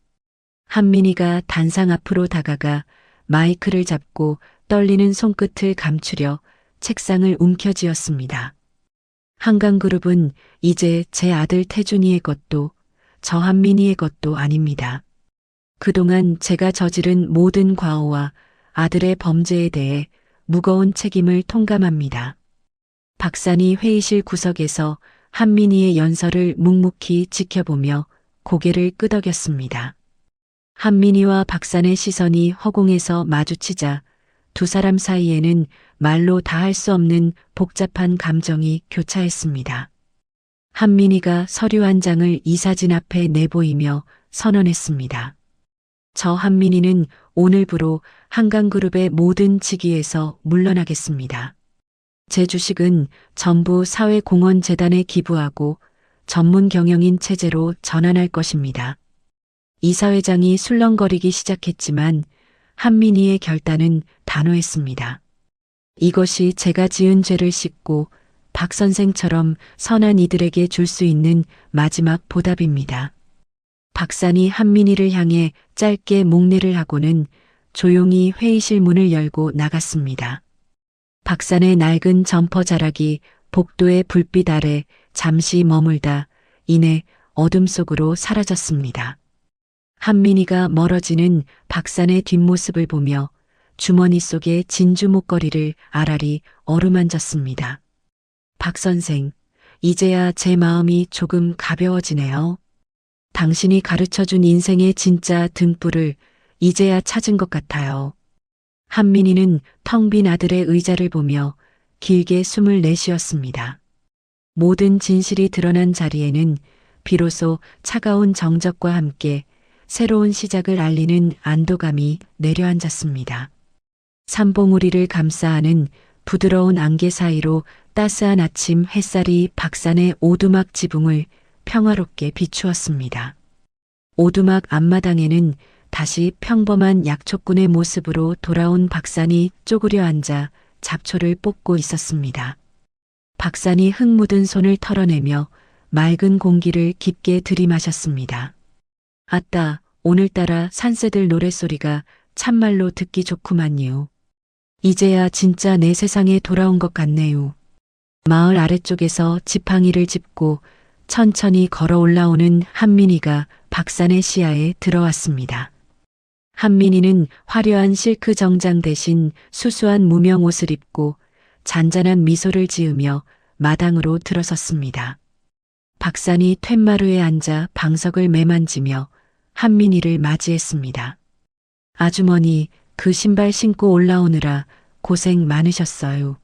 한민희가 단상 앞으로 다가가 마이크를 잡고 떨리는 손끝을 감추려 책상을 움켜쥐었습니다. 한강그룹은 이제 제 아들 태준이의 것도 저 한민희의 것도 아닙니다. 그동안 제가 저지른 모든 과오와 아들의 범죄에 대해 무거운 책임을 통감합니다. 박산이 회의실 구석에서 한민희의 연설을 묵묵히 지켜보며 고개를 끄덕였습니다. 한민희와 박산의 시선이 허공에서 마주치자 두 사람 사이에는 말로 다 할 수 없는 복잡한 감정이 교차했습니다. 한민희가 서류 한 장을 이사진 앞에 내보이며 선언했습니다. 저 한민희는 오늘부로 한강그룹의 모든 직위에서 물러나겠습니다. 제 주식은 전부 사회공헌재단에 기부하고 전문 경영인 체제로 전환할 것입니다. 이사회장이 술렁거리기 시작했지만 한민희의 결단은 단호했습니다. 이것이 제가 지은 죄를 씻고 박 선생처럼 선한 이들에게 줄 수 있는 마지막 보답입니다. 박산이 한민희를 향해 짧게 목례를 하고는 조용히 회의실 문을 열고 나갔습니다. 박산의 낡은 점퍼 자락이 복도의 불빛 아래 잠시 머물다 이내 어둠 속으로 사라졌습니다. 한민희가 멀어지는 박산의 뒷모습을 보며 주머니 속의 진주 목걸이를 아라리 어루만졌습니다. 박 선생, 이제야 제 마음이 조금 가벼워지네요. 당신이 가르쳐준 인생의 진짜 등불을 이제야 찾은 것 같아요. 한민희는 텅 빈 아들의 의자를 보며 길게 숨을 내쉬었습니다. 모든 진실이 드러난 자리에는 비로소 차가운 정적과 함께 새로운 시작을 알리는 안도감이 내려앉았습니다. 삼봉우리를 감싸하는 부드러운 안개 사이로 따스한 아침 햇살이 박산의 오두막 지붕을 평화롭게 비추었습니다. 오두막 앞마당에는 다시 평범한 약초꾼의 모습으로 돌아온 박산이 쪼그려 앉아 잡초를 뽑고 있었습니다. 박산이 흙 묻은 손을 털어내며 맑은 공기를 깊게 들이마셨습니다. 아따, 오늘따라 산새들 노랫소리가 참말로 듣기 좋구만요. 이제야 진짜 내 세상에 돌아온 것 같네요. 마을 아래쪽에서 지팡이를 짚고 천천히 걸어 올라오는 한민희가 박산의 시야에 들어왔습니다. 한민희는 화려한 실크 정장 대신 수수한 무명 옷을 입고 잔잔한 미소를 지으며 마당으로 들어섰습니다. 박산이 툇마루에 앉아 방석을 매만지며 한민희를 맞이했습니다. 아주머니, 그 신발 신고 올라오느라 고생 많으셨어요.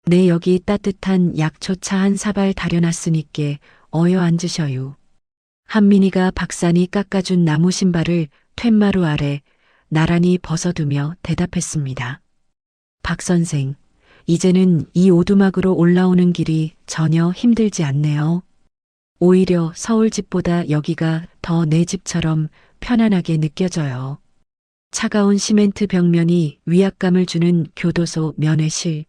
내 여기 따뜻한 약초차 한 사발 다려놨으니께 어여 앉으셔요. 한민희가 박산이 깎아준 나무 신발을 툇마루 아래 나란히 벗어두며 대답했습니다. 박 선생, 이제는 이 오두막으로 올라오는 길이 전혀 힘들지 않네요. 오히려 서울 집보다 여기가 더 내 집처럼 편안하게 느껴져요. 차가운 시멘트 벽면이 위압감을 주는 교도소 면회실.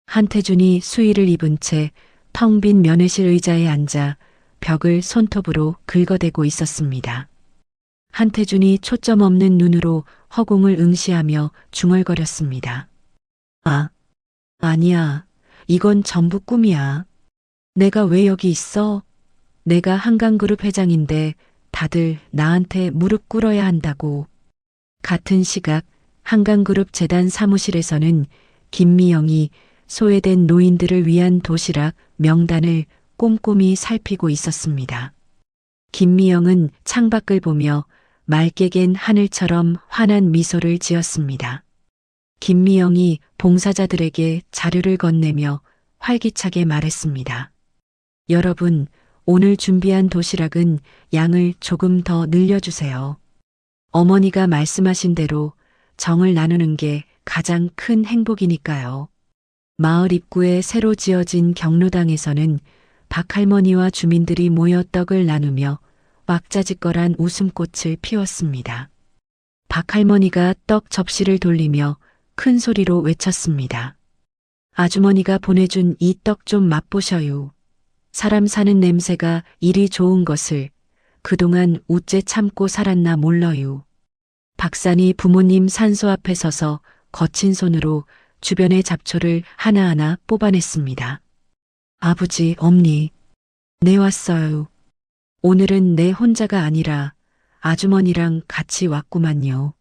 한태준이 수의를 입은 채 텅 빈 면회실 의자에 앉아 벽을 손톱으로 긁어대고 있었습니다. 한태준이 초점 없는 눈으로 허공을 응시하며 중얼거렸습니다. 아, 아니야. 이건 전부 꿈이야. 내가 왜 여기 있어? 내가 한강그룹 회장인데 다들 나한테 무릎 꿇어야 한다고. 같은 시각 한강그룹 재단 사무실에서는 김미영이 소외된 노인들을 위한 도시락 명단을 꼼꼼히 살피고 있었습니다. 김미영은 창밖을 보며 맑게 갠 하늘처럼 환한 미소를 지었습니다. 김미영이 봉사자들에게 자료를 건네며 활기차게 말했습니다. 여러분, 오늘 준비한 도시락은 양을 조금 더 늘려주세요. 어머니가 말씀하신 대로 정을 나누는 게 가장 큰 행복이니까요. 마을 입구에 새로 지어진 경로당에서는 박할머니와 주민들이 모여 떡을 나누며 왁자지껄한 웃음꽃을 피웠습니다. 박할머니가 떡 접시를 돌리며 큰 소리로 외쳤습니다. 아주머니가 보내준 이 떡 좀 맛보셔요. 사람 사는 냄새가 이리 좋은 것을 그동안 우째 참고 살았나 몰라요. 박산이 부모님 산소 앞에 서서 거친 손으로 주변의 잡초를 하나하나 뽑아냈습니다. 아버지, 엄니, 네 왔어요. 오늘은 내 혼자가 아니라 아주머니랑 같이 왔구만요.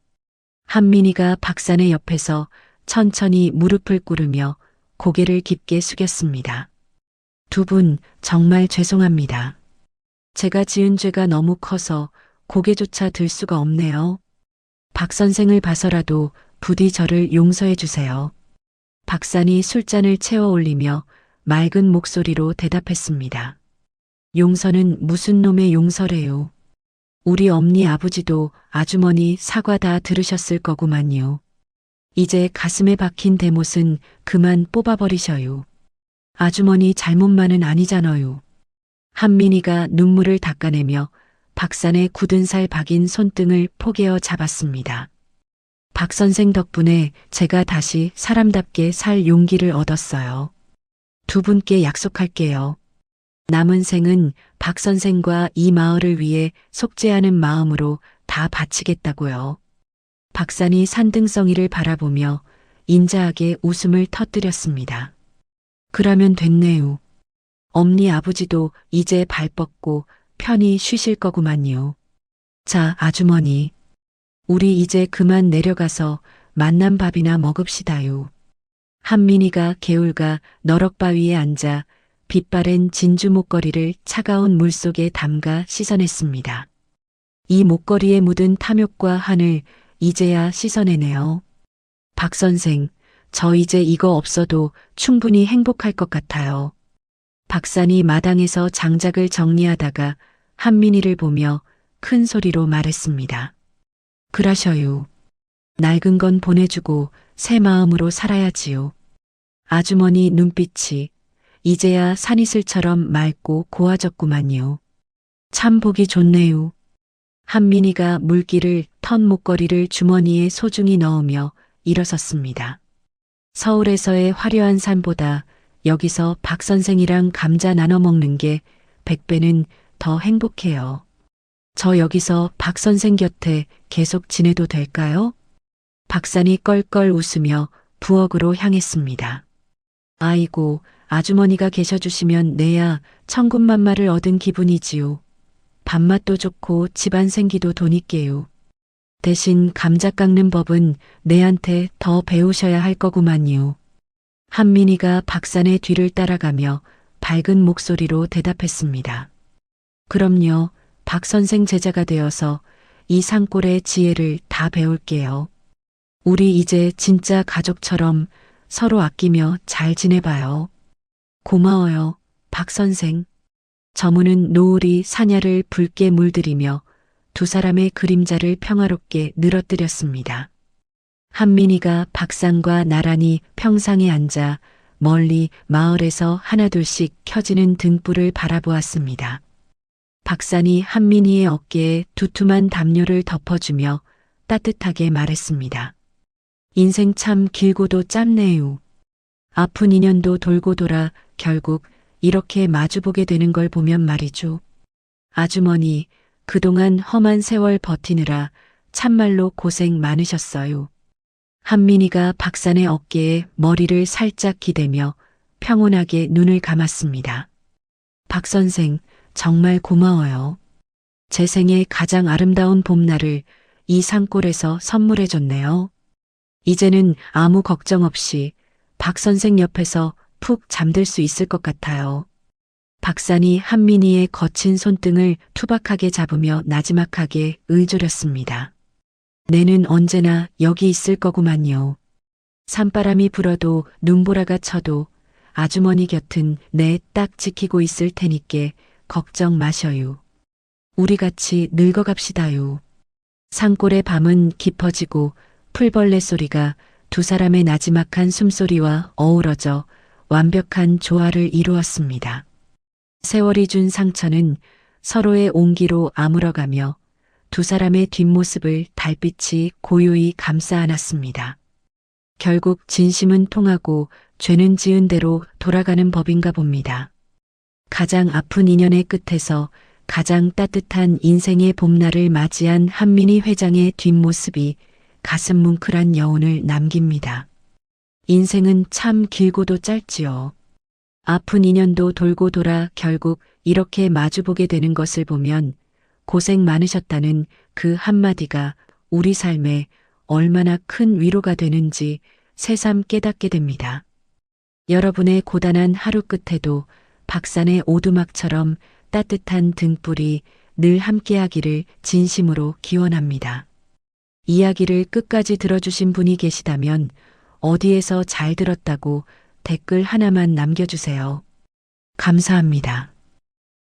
한민이가 박산의 옆에서 천천히 무릎을 꿇으며 고개를 깊게 숙였습니다. 두 분 정말 죄송합니다. 제가 지은 죄가 너무 커서 고개조차 들 수가 없네요. 박 선생을 봐서라도 부디 저를 용서해 주세요. 박산이 술잔을 채워 올리며 맑은 목소리로 대답했습니다. 용서는 무슨 놈의 용서래요. 우리 엄니 아버지도 아주머니 사과 다 들으셨을 거구만요. 이제 가슴에 박힌 대못은 그만 뽑아버리셔요. 아주머니 잘못만은 아니잖아요. 한민이가 눈물을 닦아내며 박산의 굳은 살 박인 손등을 포개어 잡았습니다. 박 선생 덕분에 제가 다시 사람답게 살 용기를 얻었어요. 두 분께 약속할게요. 남은 생은 박 선생과 이 마을을 위해 속죄하는 마음으로 다 바치겠다고요. 박산이 산등성이를 바라보며 인자하게 웃음을 터뜨렸습니다. 그러면 됐네요. 엄니 아버지도 이제 발 뻗고 편히 쉬실 거구만요. 자, 아주머니. 우리 이제 그만 내려가서 만난 밥이나 먹읍시다요. 한민이가 개울가 너럭바위에 앉아 빛바랜 진주 목걸이를 차가운 물속에 담가 씻어냈습니다. 이 목걸이에 묻은 탐욕과 한을 이제야 씻어내네요. 박 선생, 저 이제 이거 없어도 충분히 행복할 것 같아요. 박산이 마당에서 장작을 정리하다가 한민이를 보며 큰 소리로 말했습니다. 그러셔요. 낡은 건 보내주고 새 마음으로 살아야지요. 아주머니 눈빛이 이제야 산이슬처럼 맑고 고와졌구만요. 참 보기 좋네요. 한민이가 물기를 턴 목걸이를 주머니에 소중히 넣으며 일어섰습니다. 서울에서의 화려한 삶보다 여기서 박 선생이랑 감자 나눠 먹는 게 100배는 더 행복해요. 저 여기서 박 선생 곁에 계속 지내도 될까요? 박산이 껄껄 웃으며 부엌으로 향했습니다. 아이고, 아주머니가 계셔주시면 내야 천군만마를 얻은 기분이지요. 밥맛도 좋고 집안 생기도 돈있게요. 대신 감자 깎는 법은 내한테 더 배우셔야 할 거구만요. 한민이가 박산의 뒤를 따라가며 밝은 목소리로 대답했습니다. 그럼요. 박 선생 제자가 되어서 이 산골의 지혜를 다 배울게요. 우리 이제 진짜 가족처럼 서로 아끼며 잘 지내봐요. 고마워요, 박 선생. 저무는 노을이 사냐를 붉게 물들이며 두 사람의 그림자를 평화롭게 늘어뜨렸습니다. 한민이가 박산과 나란히 평상에 앉아 멀리 마을에서 하나둘씩 켜지는 등불을 바라보았습니다. 박산이 한민이의 어깨에 두툼한 담요를 덮어주며 따뜻하게 말했습니다. 인생 참 길고도 짧네요. 아픈 인연도 돌고 돌아 결국 이렇게 마주보게 되는 걸 보면 말이죠. 아주머니, 그동안 험한 세월 버티느라 참말로 고생 많으셨어요. 한민이가 박산의 어깨에 머리를 살짝 기대며 평온하게 눈을 감았습니다. 박 선생, 정말 고마워요. 제 생애 가장 아름다운 봄날을 이 산골에서 선물해줬네요. 이제는 아무 걱정 없이 박 선생 옆에서 푹 잠들 수 있을 것 같아요. 박산이 한민이의 거친 손등을 투박하게 잡으며 나지막하게 의조렸습니다. 내는 언제나 여기 있을 거구만요. 산바람이 불어도 눈보라가 쳐도 아주머니 곁은 내 딱 지키고 있을 테니께 걱정 마셔요. 우리 같이 늙어갑시다요. 산골의 밤은 깊어지고 풀벌레 소리가 두 사람의 나지막한 숨소리와 어우러져 완벽한 조화를 이루었습니다. 세월이 준 상처는 서로의 온기로 아물어가며 두 사람의 뒷모습을 달빛이 고요히 감싸 안았습니다. 결국 진심은 통하고 죄는 지은 대로 돌아가는 법인가 봅니다. 가장 아픈 인연의 끝에서 가장 따뜻한 인생의 봄날을 맞이한 한민희 회장의 뒷모습이 가슴 뭉클한 여운을 남깁니다. 인생은 참 길고도 짧지요. 아픈 인연도 돌고 돌아 결국 이렇게 마주보게 되는 것을 보면 고생 많으셨다는 그 한마디가 우리 삶에 얼마나 큰 위로가 되는지 새삼 깨닫게 됩니다. 여러분의 고단한 하루 끝에도 박산의 오두막처럼 따뜻한 등불이 늘 함께하기를 진심으로 기원합니다. 이야기를 끝까지 들어주신 분이 계시다면 어디에서 잘 들었다고 댓글 하나만 남겨주세요. 감사합니다.